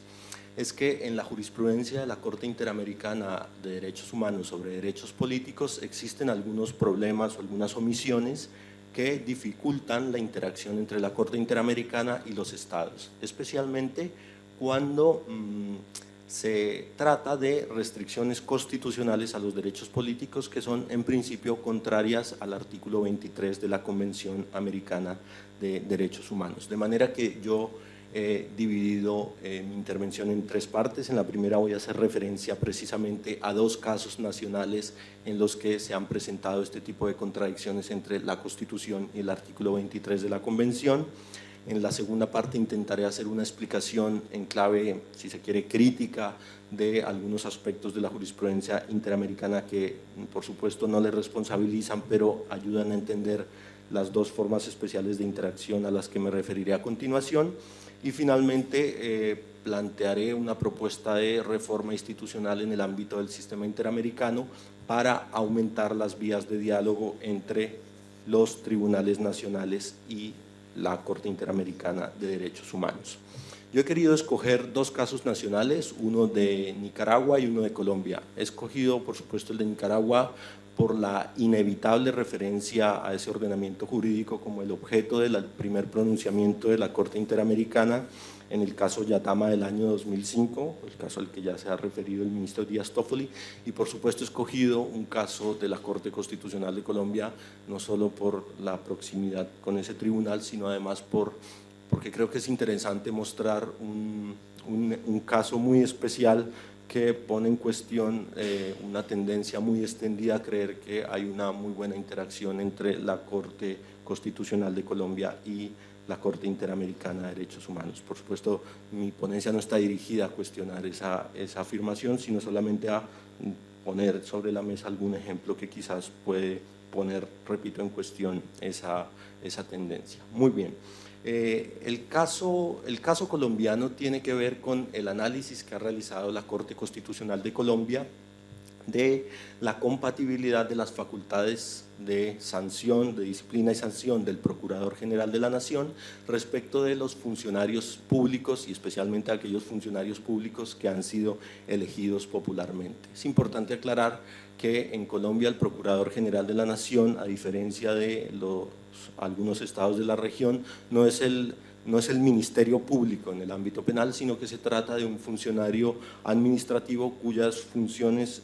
S4: es que en la jurisprudencia de la Corte Interamericana de Derechos Humanos sobre derechos políticos existen algunos problemas o algunas omisiones que dificultan la interacción entre la Corte Interamericana y los estados, especialmente cuando se trata de restricciones constitucionales a los derechos políticos que son en principio contrarias al artículo 23 de la Convención Americana de Derechos Humanos. De manera que yo he dividido mi intervención en tres partes. En la primera voy a hacer referencia precisamente a dos casos nacionales en los que se han presentado este tipo de contradicciones entre la Constitución y el artículo 23 de la Convención. En la segunda parte intentaré hacer una explicación en clave, si se quiere, crítica de algunos aspectos de la jurisprudencia interamericana que, por supuesto, no le responsabilizan, pero ayudan a entender las dos formas especiales de interacción a las que me referiré a continuación. Y finalmente plantearé una propuesta de reforma institucional en el ámbito del sistema interamericano para aumentar las vías de diálogo entre los tribunales nacionales y la Corte Interamericana de Derechos Humanos. Yo he querido escoger dos casos nacionales, uno de Nicaragua y uno de Colombia. He escogido, por supuesto, el de Nicaragua por la inevitable referencia a ese ordenamiento jurídico como el objeto del primer pronunciamiento de la Corte Interamericana en el caso Yatama del año 2005, el caso al que ya se ha referido el ministro Díaz Toffoli, y por supuesto he escogido un caso de la Corte Constitucional de Colombia, no solo por la proximidad con ese tribunal, sino además porque creo que es interesante mostrar un caso muy especial que pone en cuestión una tendencia muy extendida a creer que hay una muy buena interacción entre la Corte Constitucional de Colombia y la Corte Interamericana de Derechos Humanos. Por supuesto, mi ponencia no está dirigida a cuestionar esa afirmación, sino solamente a poner sobre la mesa algún ejemplo que quizás puede poner, repito, en cuestión esa tendencia. Muy bien. El caso colombiano tiene que ver con el análisis que ha realizado la Corte Constitucional de Colombia de la compatibilidad de las facultades de sanción, de disciplina y sanción del Procurador General de la Nación respecto de los funcionarios públicos y especialmente aquellos funcionarios públicos que han sido elegidos popularmente. Es importante aclarar que en Colombia el Procurador General de la Nación, a diferencia de algunos estados de la región, no es el Ministerio Público en el ámbito penal, sino que se trata de un funcionario administrativo cuyas funciones,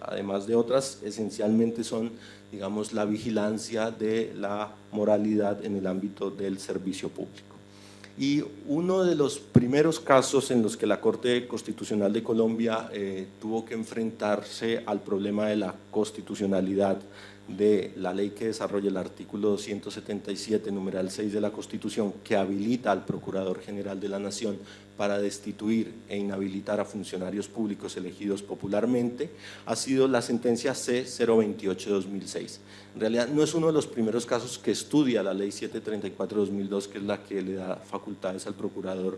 S4: además de otras, esencialmente son, digamos, la vigilancia de la moralidad en el ámbito del servicio público. Y uno de los primeros casos en los que la Corte Constitucional de Colombia tuvo que enfrentarse al problema de la constitucionalidad de la ley que desarrolla el artículo 277, numeral 6 de la Constitución, que habilita al Procurador General de la Nación para destituir e inhabilitar a funcionarios públicos elegidos popularmente, ha sido la sentencia C-028-2006. En realidad no es uno de los primeros casos que estudia la ley 734-2002, que es la que le da facultades al Procurador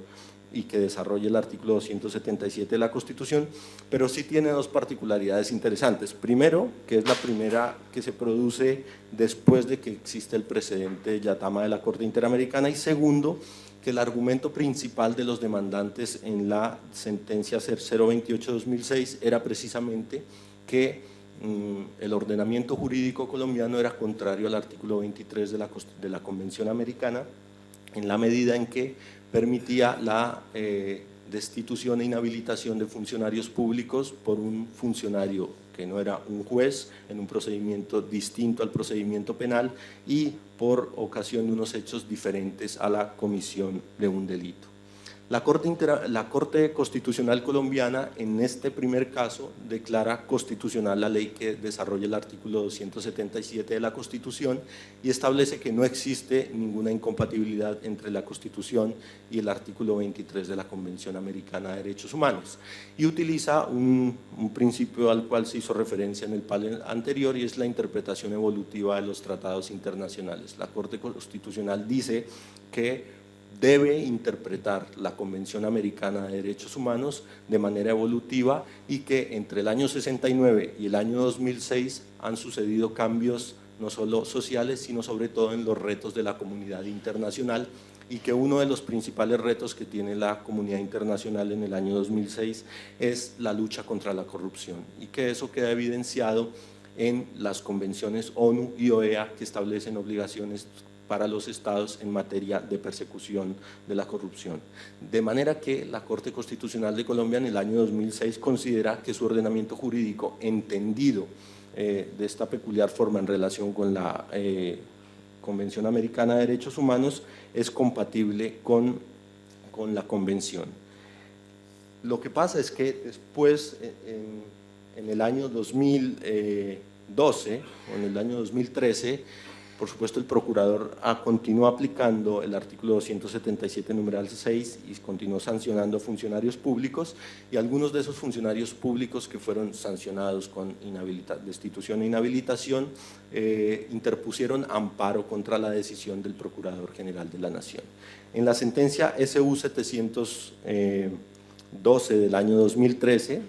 S4: y que desarrolla el artículo 277 de la Constitución, pero sí tiene dos particularidades interesantes. Primero, que es la primera que se produce después de que existe el precedente Yatama de la Corte Interamericana, y segundo, que el argumento principal de los demandantes en la sentencia 028-2006 era precisamente que el ordenamiento jurídico colombiano era contrario al artículo 23 de la Convención Americana, en la medida en que permitía la destitución e inhabilitación de funcionarios públicos por un funcionario que no era un juez en un procedimiento distinto al procedimiento penal y por ocasión de unos hechos diferentes a la comisión de un delito. La Corte Constitucional colombiana en este primer caso declara constitucional la ley que desarrolla el artículo 277 de la Constitución y establece que no existe ninguna incompatibilidad entre la Constitución y el artículo 23 de la Convención Americana de Derechos Humanos, y utiliza un principio al cual se hizo referencia en el panel anterior, y es la interpretación evolutiva de los tratados internacionales. La Corte Constitucional dice que debe interpretar la Convención Americana de Derechos Humanos de manera evolutiva y que entre el año 69 y el año 2006 han sucedido cambios no solo sociales, sino sobre todo en los retos de la comunidad internacional, y que uno de los principales retos que tiene la comunidad internacional en el año 2006 es la lucha contra la corrupción, y que eso queda evidenciado en las convenciones ONU y OEA que establecen obligaciones para los estados en materia de persecución de la corrupción. De manera que la Corte Constitucional de Colombia en el año 2006 considera que su ordenamiento jurídico, entendido de esta peculiar forma en relación con la Convención Americana de Derechos Humanos, es compatible con con la convención. Lo que pasa es que después, en el año 2012 o en el año 2013, por supuesto el procurador continuó aplicando el artículo 277 numeral 6 y continuó sancionando funcionarios públicos, y algunos de esos funcionarios públicos que fueron sancionados con destitución e inhabilitación interpusieron amparo contra la decisión del Procurador General de la Nación. En la sentencia SU 712 del año 2013,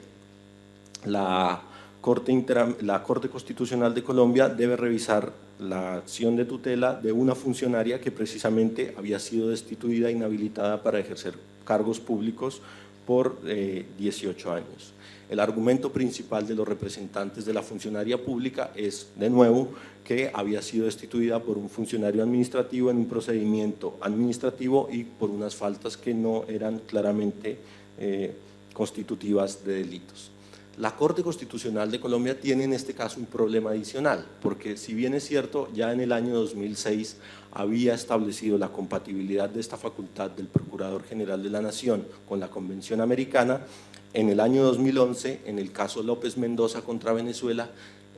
S4: la Corte Constitucional de Colombia debe revisar la acción de tutela de una funcionaria que precisamente había sido destituida e inhabilitada para ejercer cargos públicos por 18 años. El argumento principal de los representantes de la funcionaria pública es, de nuevo, que había sido destituida por un funcionario administrativo en un procedimiento administrativo y por unas faltas que no eran claramente constitutivas de delitos. La Corte Constitucional de Colombia tiene en este caso un problema adicional, porque si bien es cierto, ya en el año 2006 había establecido la compatibilidad de esta facultad del Procurador General de la Nación con la Convención Americana, en el año 2011, en el caso López Mendoza contra Venezuela,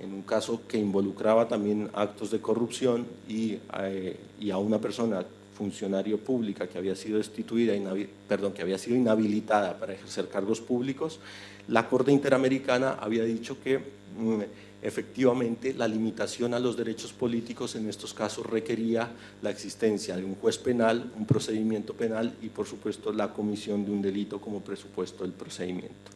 S4: en un caso que involucraba también actos de corrupción y a una persona funcionario pública que había sido que había sido inhabilitada para ejercer cargos públicos, la Corte Interamericana había dicho que efectivamente la limitación a los derechos políticos en estos casos requería la existencia de un juez penal, un procedimiento penal y por supuesto la comisión de un delito como presupuesto del procedimiento.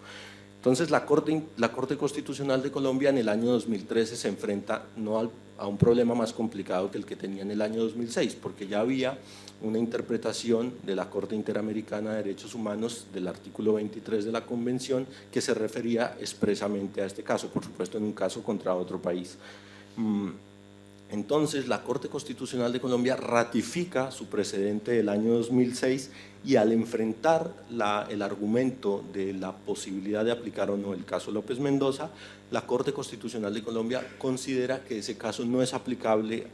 S4: Entonces la Corte Constitucional de Colombia en el año 2013 se enfrenta no a un problema más complicado que el que tenía en el año 2006, porque ya había una interpretación de la Corte Interamericana de Derechos Humanos del artículo 23 de la Convención que se refería expresamente a este caso, por supuesto en un caso contra otro país. Entonces la Corte Constitucional de Colombia ratifica su precedente del año 2006 y al enfrentar el argumento de la posibilidad de aplicar o no el caso López Mendoza, la Corte Constitucional de Colombia considera que ese caso no es aplicable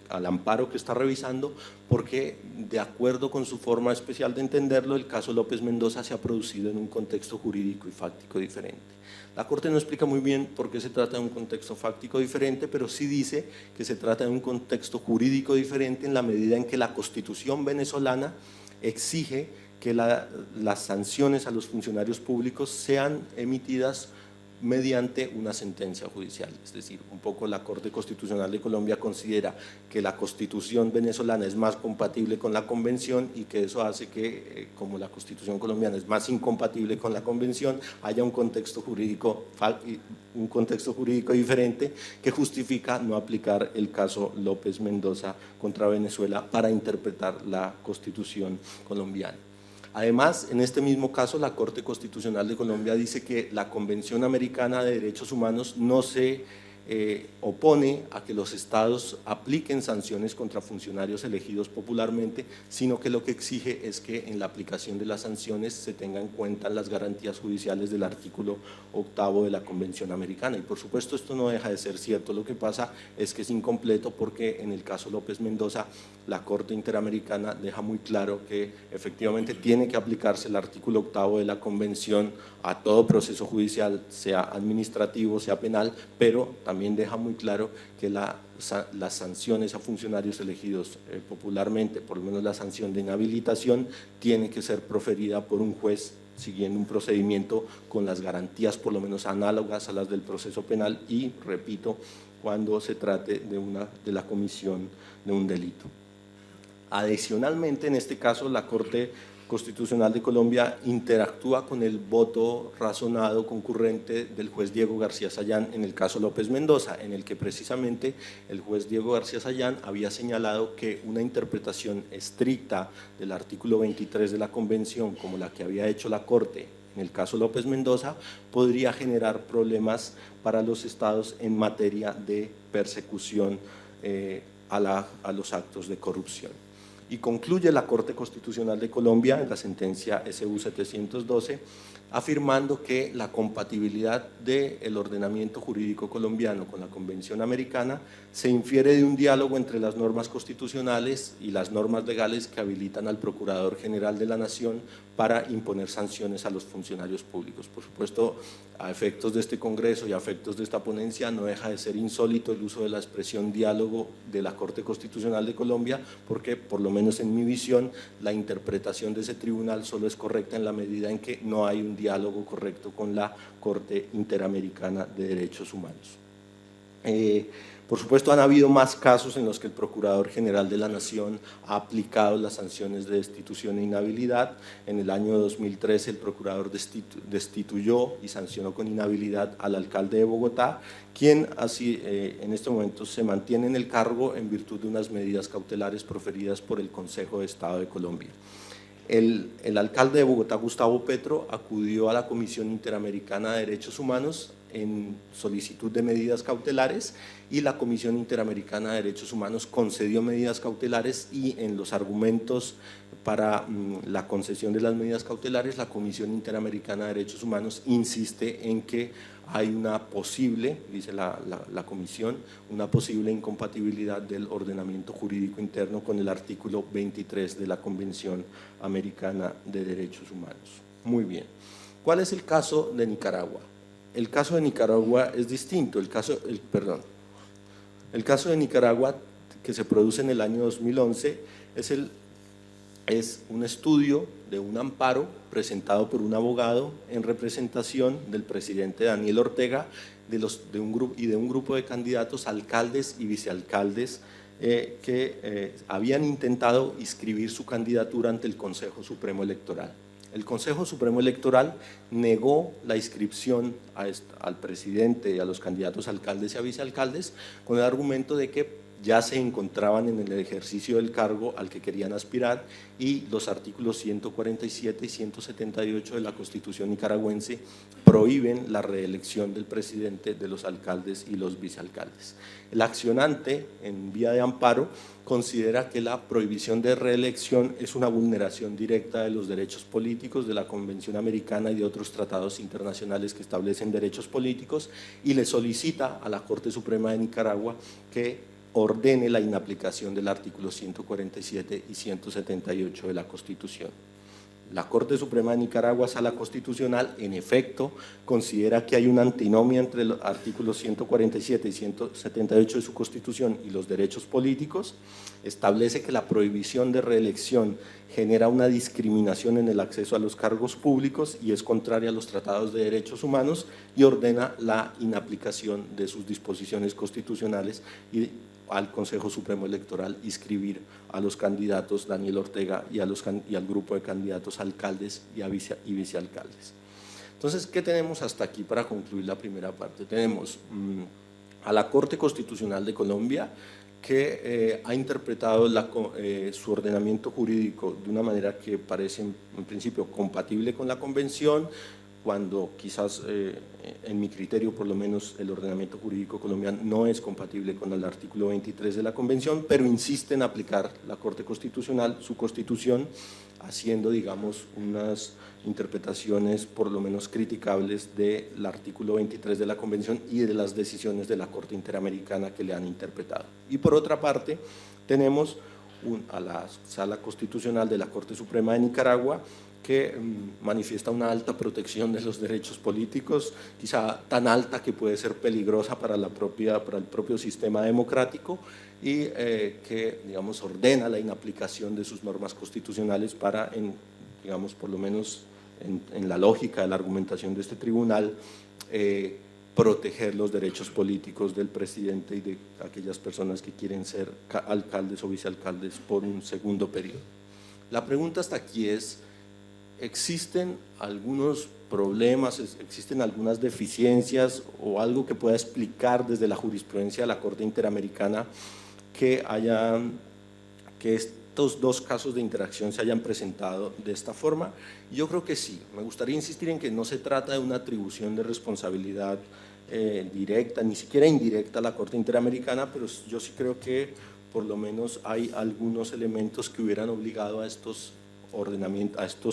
S4: al amparo que está revisando porque, de acuerdo con su forma especial de entenderlo, el caso López Mendoza se ha producido en un contexto jurídico y fáctico diferente. La Corte no explica muy bien por qué se trata de un contexto fáctico diferente, pero sí dice que se trata de un contexto jurídico diferente en la medida en que la Constitución venezolana exige que las sanciones a los funcionarios públicos sean emitidas mediante una sentencia judicial. Es decir, un poco la Corte Constitucional de Colombia considera que la Constitución venezolana es más compatible con la Convención y que eso hace que, como la Constitución colombiana es más incompatible con la Convención, haya un contexto jurídico diferente que justifica no aplicar el caso López Mendoza contra Venezuela para interpretar la Constitución colombiana. Además, en este mismo caso, la Corte Constitucional de Colombia dice que la Convención Americana de Derechos Humanos no se opone a que los estados apliquen sanciones contra funcionarios elegidos popularmente, sino que lo que exige es que en la aplicación de las sanciones se tengan en cuenta las garantías judiciales del artículo 8º de la Convención Americana. Y por supuesto esto no deja de ser cierto, lo que pasa es que es incompleto porque en el caso López Mendoza la Corte Interamericana deja muy claro que efectivamente tiene que aplicarse el artículo 8º de la Convención a todo proceso judicial, sea administrativo, sea penal, pero también deja muy claro que las sanciones a funcionarios elegidos popularmente, por lo menos la sanción de inhabilitación, tiene que ser proferida por un juez siguiendo un procedimiento con las garantías por lo menos análogas a las del proceso penal y, repito, cuando se trate de la comisión de un delito. Adicionalmente, en este caso, la Corte Constitucional de Colombia interactúa con el voto razonado concurrente del juez Diego García Sayán en el caso López Mendoza, en el que precisamente el juez Diego García Sayán había señalado que una interpretación estricta del artículo 23 de la Convención, como la que había hecho la Corte en el caso López Mendoza, podría generar problemas para los estados en materia de persecución a los actos de corrupción. y concluye la Corte Constitucional de Colombia en la sentencia SU 712, afirmando que la compatibilidad del ordenamiento jurídico colombiano con la Convención Americana se infiere de un diálogo entre las normas constitucionales y las normas legales que habilitan al Procurador General de la Nación para imponer sanciones a los funcionarios públicos. Por supuesto, a efectos de este Congreso y a efectos de esta ponencia, no deja de ser insólito el uso de la expresión diálogo de la Corte Constitucional de Colombia, porque, por lo menos en mi visión, la interpretación de ese tribunal solo es correcta en la medida en que no hay un diálogo correcto con la Corte Interamericana de Derechos Humanos. Por supuesto, han habido más casos en los que el Procurador General de la Nación ha aplicado las sanciones de destitución e inhabilidad. En el año 2013 el Procurador destituyó y sancionó con inhabilidad al alcalde de Bogotá, quien así en este momento se mantiene en el cargo en virtud de unas medidas cautelares proferidas por el Consejo de Estado de Colombia. El alcalde de Bogotá, Gustavo Petro, acudió a la Comisión Interamericana de Derechos Humanos en solicitud de medidas cautelares y la Comisión Interamericana de Derechos Humanos concedió medidas cautelares y en los argumentos para la concesión de las medidas cautelares, la Comisión Interamericana de Derechos Humanos insiste en que hay una posible, dice la Comisión, una posible incompatibilidad del ordenamiento jurídico interno con el artículo 23 de la Convención Americana de Derechos Humanos. Muy bien. ¿Cuál es el caso de Nicaragua? El caso de Nicaragua es distinto. El caso de Nicaragua, que se produce en el año 2011, es un estudio de un amparo presentado por un abogado en representación del presidente Daniel Ortega de un grupo de candidatos, alcaldes y vicealcaldes que habían intentado inscribir su candidatura ante el Consejo Supremo Electoral. El Consejo Supremo Electoral negó la inscripción al presidente y a los candidatos alcaldes y a vicealcaldes con el argumento de que ya se encontraban en el ejercicio del cargo al que querían aspirar y los artículos 147 y 178 de la Constitución nicaragüense prohíben la reelección del presidente, de los alcaldes y los vicealcaldes. El accionante, en vía de amparo, considera que la prohibición de reelección es una vulneración directa de los derechos políticos de la Convención Americana y de otros tratados internacionales que establecen derechos políticos y le solicita a la Corte Suprema de Nicaragua que ordene la inaplicación del artículo 147 y 178 de la Constitución. La Corte Suprema de Nicaragua, Sala Constitucional, en efecto, considera que hay una antinomia entre los artículos 147 y 178 de su Constitución y los derechos políticos, establece que la prohibición de reelección genera una discriminación en el acceso a los cargos públicos y es contraria a los tratados de derechos humanos y ordena la inaplicación de sus disposiciones constitucionales y al Consejo Supremo Electoral inscribir a los candidatos Daniel Ortega y al grupo de candidatos alcaldes y vicealcaldes. Entonces, ¿qué tenemos hasta aquí para concluir la primera parte? Tenemos a la Corte Constitucional de Colombia que ha interpretado su ordenamiento jurídico de una manera que parece en principio compatible con la Convención, cuando quizás en mi criterio por lo menos el ordenamiento jurídico colombiano no es compatible con el artículo 23 de la Convención, pero insiste en aplicar la Corte Constitucional, su Constitución, haciendo, digamos, unas interpretaciones por lo menos criticables del artículo 23 de la Convención y de las decisiones de la Corte Interamericana que le han interpretado. Y por otra parte, tenemos a la Sala Constitucional de la Corte Suprema de Nicaragua, que manifiesta una alta protección de los derechos políticos, quizá tan alta que puede ser peligrosa para el propio sistema democrático y que, digamos, ordena la inaplicación de sus normas constitucionales para, digamos, por lo menos en la lógica de la argumentación de este tribunal, proteger los derechos políticos del presidente y de aquellas personas que quieren ser alcaldes o vicealcaldes por un segundo periodo. La pregunta hasta aquí es: ¿existen algunos problemas, existen algunas deficiencias o algo que pueda explicar desde la jurisprudencia de la Corte Interamericana que estos dos casos de interacción se hayan presentado de esta forma? Yo creo que sí. Me gustaría insistir en que no se trata de una atribución de responsabilidad directa, ni siquiera indirecta a la Corte Interamericana, pero yo sí creo que por lo menos hay algunos elementos que hubieran obligado a estos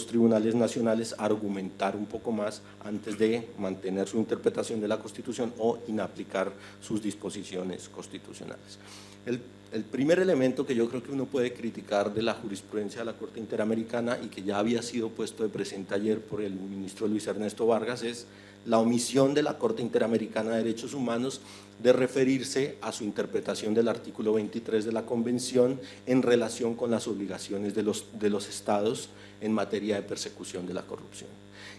S4: tribunales nacionales a argumentar un poco más antes de mantener su interpretación de la Constitución o inaplicar sus disposiciones constitucionales. El primer elemento que yo creo que uno puede criticar de la jurisprudencia de la Corte Interamericana y que ya había sido puesto de presente ayer por el ministro Luis Ernesto Vargas es la omisión de la Corte Interamericana de Derechos Humanos de referirse a su interpretación del artículo 23 de la Convención en relación con las obligaciones de los estados en materia de persecución de la corrupción.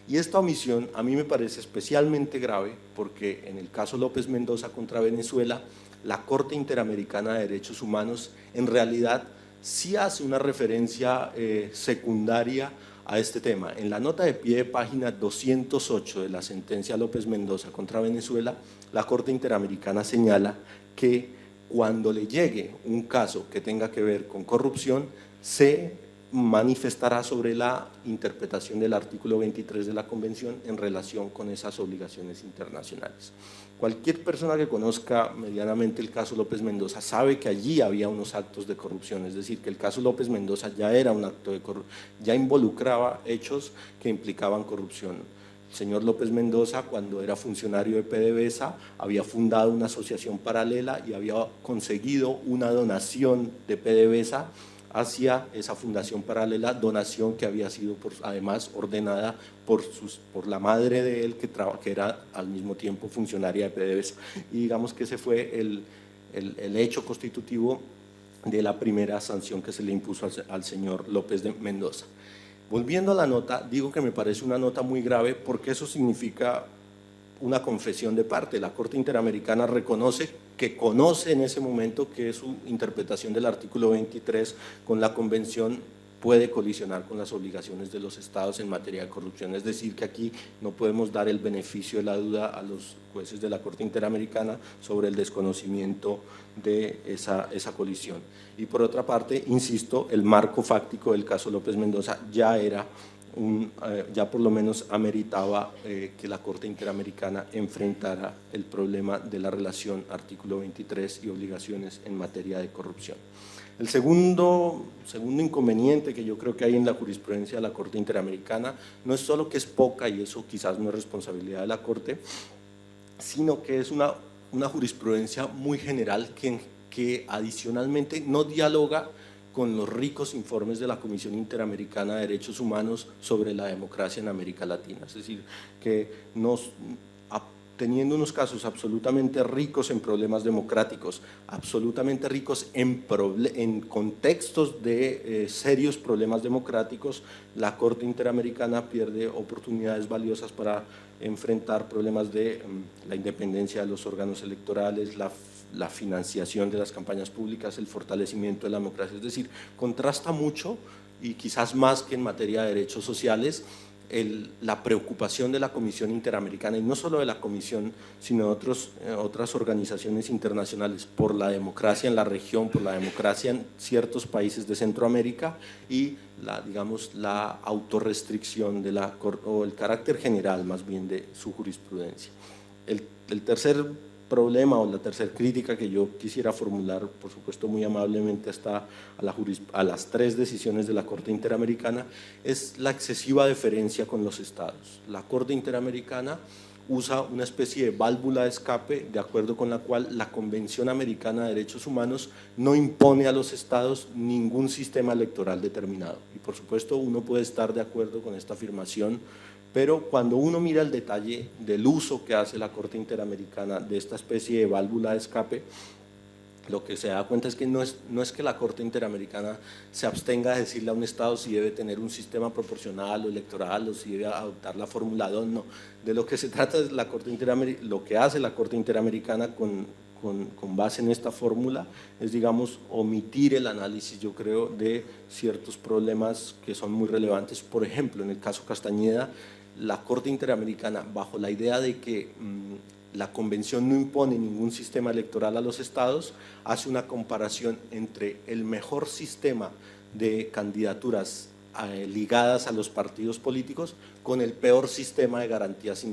S4: Y esta omisión a mí me parece especialmente grave porque en el caso López Mendoza contra Venezuela, la Corte Interamericana de Derechos Humanos en realidad sí hace una referencia secundaria a este tema. En la nota de pie de página 208 de la sentencia López Mendoza contra Venezuela, la Corte Interamericana señala que cuando le llegue un caso que tenga que ver con corrupción, se manifestará sobre la interpretación del artículo 23 de la Convención en relación con esas obligaciones internacionales. Cualquier persona que conozca medianamente el caso López Mendoza sabe que allí había unos actos de corrupción, es decir, que el caso López Mendoza ya era un acto de corrupción, ya involucraba hechos que implicaban corrupción. El señor López Mendoza, cuando era funcionario de PDVSA, había fundado una asociación paralela y había conseguido una donación de PDVSA hacia esa fundación paralela, donación que había sido además ordenada por la madre de él, que era al mismo tiempo funcionaria de PDVSA. Y digamos que ese fue el hecho constitutivo de la primera sanción que se le impuso al señor López de Mendoza. Volviendo a la nota, digo que me parece una nota muy grave porque eso significa una confesión de parte. La Corte Interamericana reconoce que conoce en ese momento que su interpretación del artículo 23 con la Convención puede colisionar con las obligaciones de los estados en materia de corrupción. Es decir, que aquí no podemos dar el beneficio de la duda a los jueces de la Corte Interamericana sobre el desconocimiento de esa colisión. Y por otra parte, insisto, el marco fáctico del caso López Mendoza ya era ya por lo menos ameritaba que la Corte Interamericana enfrentara el problema de la relación artículo 23 y obligaciones en materia de corrupción. El segundo inconveniente que yo creo que hay en la jurisprudencia de la Corte Interamericana no es solo que es poca, y eso quizás no es responsabilidad de la Corte, sino que es una jurisprudencia muy general que adicionalmente no dialoga con los ricos informes de la Comisión Interamericana de Derechos Humanos sobre la democracia en América Latina. Es decir, que teniendo unos casos absolutamente ricos en problemas democráticos, absolutamente ricos en contextos de serios problemas democráticos, la Corte Interamericana pierde oportunidades valiosas para enfrentar problemas de la independencia de los órganos electorales, la financiación de las campañas públicas, el fortalecimiento de la democracia. Es decir, contrasta mucho y quizás más que en materia de derechos sociales la preocupación de la Comisión Interamericana, y no solo de la Comisión, sino de otras organizaciones internacionales por la democracia en la región, por la democracia en ciertos países de Centroamérica y la autorrestricción o el carácter general más bien de su jurisprudencia. El tercer problema o la tercera crítica que yo quisiera formular, por supuesto muy amablemente a las tres decisiones de la Corte Interamericana, es la excesiva deferencia con los estados. La Corte Interamericana usa una especie de válvula de escape de acuerdo con la cual la Convención Americana de Derechos Humanos no impone a los estados ningún sistema electoral determinado. Y por supuesto uno puede estar de acuerdo con esta afirmación, pero cuando uno mira el detalle del uso que hace la Corte Interamericana de esta especie de válvula de escape, lo que se da cuenta es que no es que la Corte Interamericana se abstenga de decirle a un Estado si debe tener un sistema proporcional o electoral o si debe adoptar la fórmula 2, no. De lo que se trata es lo que hace la Corte Interamericana con base en esta fórmula es, digamos, omitir el análisis, yo creo, de ciertos problemas que son muy relevantes. Por ejemplo, en el caso Castañeda, la Corte Interamericana, bajo la idea de que la Convención no impone ningún sistema electoral a los estados, hace una comparación entre el mejor sistema de candidaturas ligadas a los partidos políticos con el peor sistema de garantías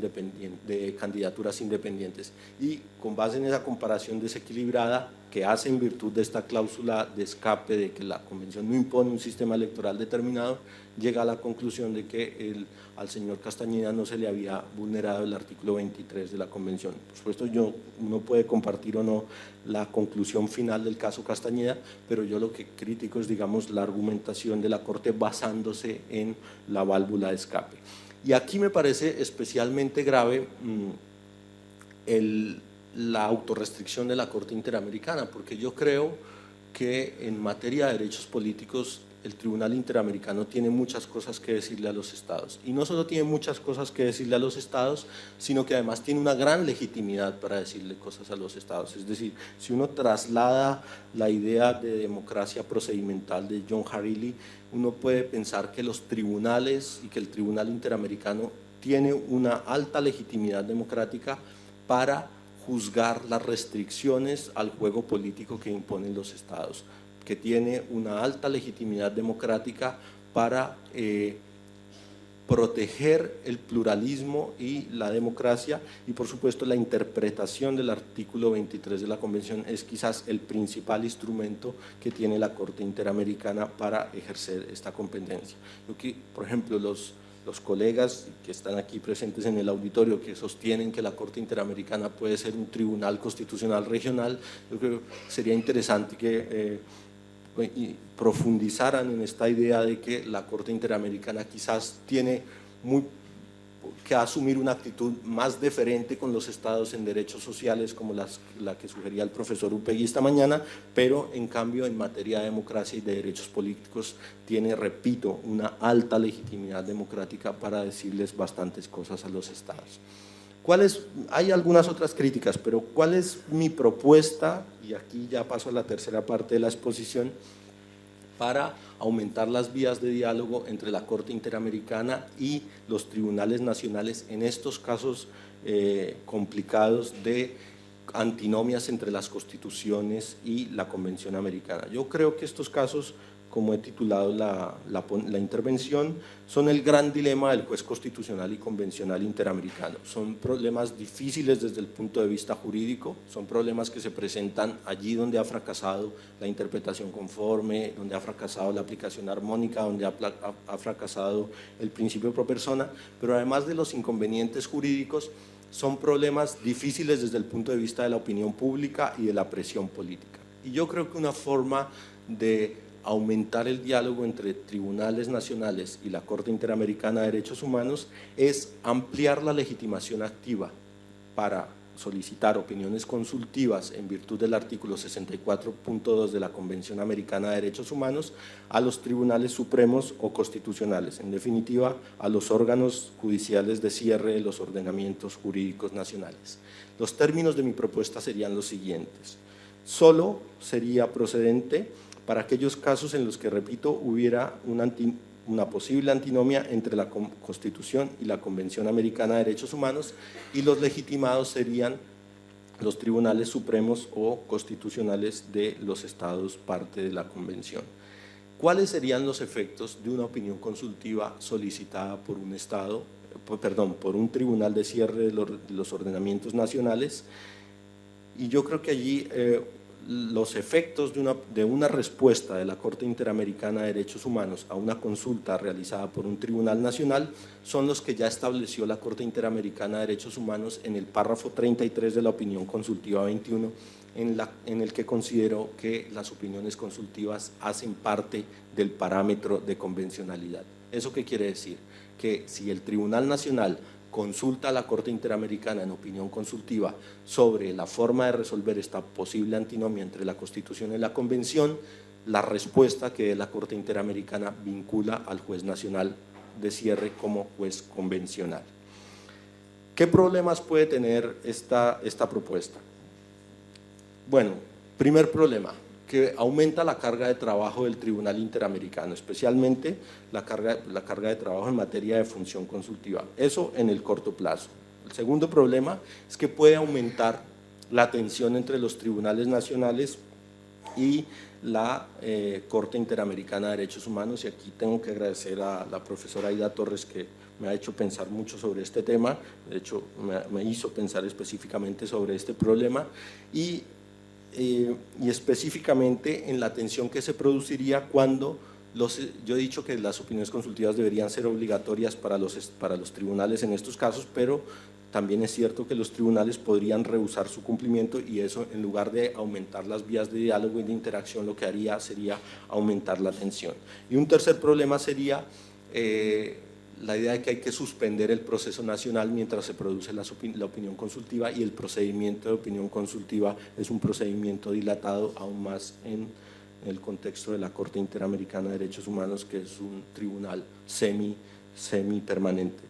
S4: de candidaturas independientes. Y con base en esa comparación desequilibrada que hace en virtud de esta cláusula de escape de que la Convención no impone un sistema electoral determinado, llega a la conclusión de que al señor Castañeda no se le había vulnerado el artículo 23 de la Convención. Por supuesto, uno puede compartir o no la conclusión final del caso Castañeda, pero yo lo que critico es, digamos, la argumentación de la Corte basándose en la válvula de escape. Y aquí me parece especialmente grave la autorrestricción de la Corte Interamericana, porque yo creo que en materia de derechos políticos el Tribunal Interamericano tiene muchas cosas que decirle a los estados, y no solo tiene muchas cosas que decirle a los estados, sino que además tiene una gran legitimidad para decirle cosas a los estados. Es decir, si uno traslada la idea de democracia procedimental de John Hariri, uno puede pensar que los tribunales y que el Tribunal Interamericano tiene una alta legitimidad democrática para juzgar las restricciones al juego político que imponen los estados, que tiene una alta legitimidad democrática para proteger el pluralismo y la democracia, y por supuesto la interpretación del artículo 23 de la Convención es quizás el principal instrumento que tiene la Corte Interamericana para ejercer esta competencia. Yo que, por ejemplo, los colegas que están aquí presentes en el auditorio que sostienen que la Corte Interamericana puede ser un tribunal constitucional regional, yo creo que sería interesante que profundizaran en esta idea de que la Corte Interamericana quizás tiene que asumir una actitud más deferente con los estados en derechos sociales, como la que sugería el profesor Upegui esta mañana, pero en cambio en materia de democracia y de derechos políticos tiene, repito, una alta legitimidad democrática para decirles bastantes cosas a los estados. Hay algunas otras críticas, pero ¿cuál es mi propuesta? Y aquí ya paso a la tercera parte de la exposición, para aumentar las vías de diálogo entre la Corte Interamericana y los tribunales nacionales en estos casos complicados de antinomias entre las constituciones y la Convención Americana. Yo creo que estos casos, como he titulado la intervención, son el gran dilema del juez constitucional y convencional interamericano. Son problemas difíciles desde el punto de vista jurídico, son problemas que se presentan allí donde ha fracasado la interpretación conforme, donde ha fracasado la aplicación armónica, donde ha fracasado el principio pro persona, pero además de los inconvenientes jurídicos, son problemas difíciles desde el punto de vista de la opinión pública y de la presión política. Y yo creo que una forma de aumentar el diálogo entre tribunales nacionales y la Corte Interamericana de Derechos Humanos es ampliar la legitimación activa para solicitar opiniones consultivas en virtud del artículo 64.2 de la Convención Americana de Derechos Humanos a los tribunales supremos o constitucionales, en definitiva a los órganos judiciales de cierre de los ordenamientos jurídicos nacionales. Los términos de mi propuesta serían los siguientes: solo sería procedente para aquellos casos en los que, repito, hubiera una posible antinomia entre la Constitución y la Convención Americana de Derechos Humanos, y los legitimados serían los tribunales supremos o constitucionales de los estados parte de la Convención. ¿Cuáles serían los efectos de una opinión consultiva solicitada por un estado, por un tribunal de cierre de los ordenamientos nacionales? Y yo creo que allí los efectos de una respuesta de la Corte Interamericana de Derechos Humanos a una consulta realizada por un tribunal nacional son los que ya estableció la Corte Interamericana de Derechos Humanos en el párrafo 33 de la opinión consultiva 21, en el que consideró que las opiniones consultivas hacen parte del parámetro de convencionalidad. ¿Eso qué quiere decir? Que si el Tribunal Nacional consulta a la Corte Interamericana en opinión consultiva sobre la forma de resolver esta posible antinomia entre la Constitución y la Convención, la respuesta que dé la Corte Interamericana vincula al juez nacional de cierre como juez convencional. ¿Qué problemas puede tener esta propuesta? Bueno, primer problema, que aumenta la carga de trabajo del Tribunal Interamericano, especialmente la carga de trabajo en materia de función consultiva. Eso en el corto plazo. El segundo problema es que puede aumentar la tensión entre los tribunales nacionales y la Corte Interamericana de Derechos Humanos, y aquí tengo que agradecer a la profesora Aida Torres, que me ha hecho pensar mucho sobre este tema, de hecho me hizo pensar específicamente sobre este problema, y específicamente en la tensión que se produciría cuando yo he dicho que las opiniones consultivas deberían ser obligatorias para los tribunales en estos casos, pero también es cierto que los tribunales podrían rehusar su cumplimiento, y eso, en lugar de aumentar las vías de diálogo y de interacción, lo que haría sería aumentar la tensión. Y un tercer problema sería la idea de que hay que suspender el proceso nacional mientras se produce la opinión consultiva, y el procedimiento de opinión consultiva es un procedimiento dilatado aún más en el contexto de la Corte Interamericana de Derechos Humanos, que es un tribunal semi-permanente.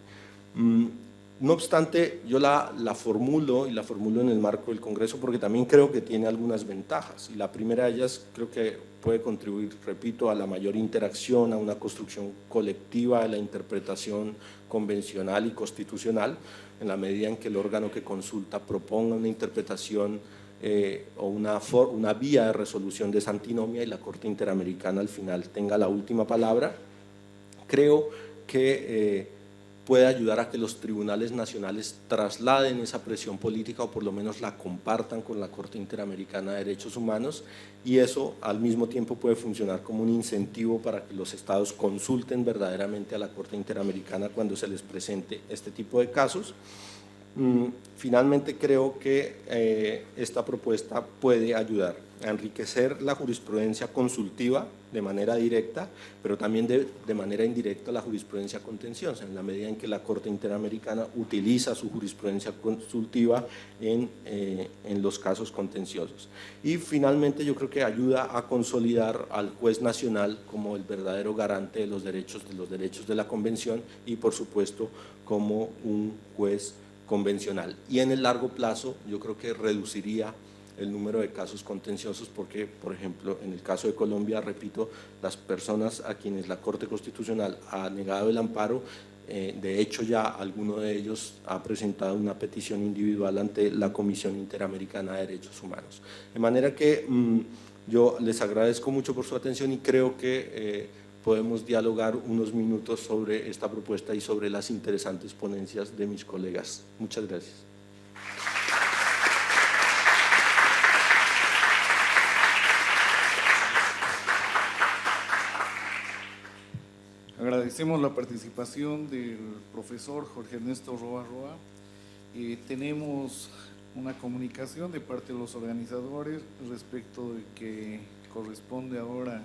S4: No obstante, yo la formulo, y la formulo en el marco del Congreso, porque también creo que tiene algunas ventajas, y la primera de ellas creo que puede contribuir, repito, a la mayor interacción, a una construcción colectiva de la interpretación convencional y constitucional, en la medida en que el órgano que consulta proponga una interpretación o una vía de resolución de esa antinomia, y la Corte Interamericana al final tenga la última palabra. Creo que puede ayudar a que los tribunales nacionales trasladen esa presión política, o por lo menos la compartan con la Corte Interamericana de Derechos Humanos, y eso al mismo tiempo puede funcionar como un incentivo para que los estados consulten verdaderamente a la Corte Interamericana cuando se les presente este tipo de casos. Finalmente, creo que esta propuesta puede ayudar a enriquecer la jurisprudencia consultiva de manera directa, pero también de manera indirecta la jurisprudencia contenciosa, en la medida en que la Corte Interamericana utiliza su jurisprudencia consultiva en los casos contenciosos. Y finalmente, yo creo que ayuda a consolidar al juez nacional como el verdadero garante de los derechos de la Convención, y por supuesto como un juez convencional. Y en el largo plazo yo creo que reduciría el número de casos contenciosos, porque, por ejemplo, en el caso de Colombia, repito, las personas a quienes la Corte Constitucional ha negado el amparo, de hecho ya alguno de ellos ha presentado una petición individual ante la Comisión Interamericana de Derechos Humanos. De manera que yo les agradezco mucho por su atención, y creo que podemos dialogar unos minutos sobre esta propuesta y sobre las interesantes ponencias de mis colegas. Muchas gracias.
S1: Agradecemos la participación del profesor Jorge Ernesto Roa Roa. Tenemos una comunicación de parte de los organizadores respecto de que corresponde ahora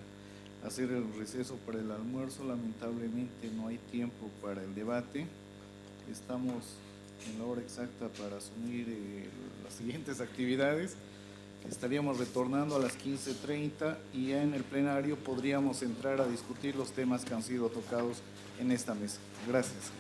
S1: hacer el receso para el almuerzo. Lamentablemente no hay tiempo para el debate. Estamos en la hora exacta para asumir las siguientes actividades. Estaríamos retornando a las 15:30, y ya en el plenario podríamos entrar a discutir los temas que han sido tocados en esta mesa. Gracias.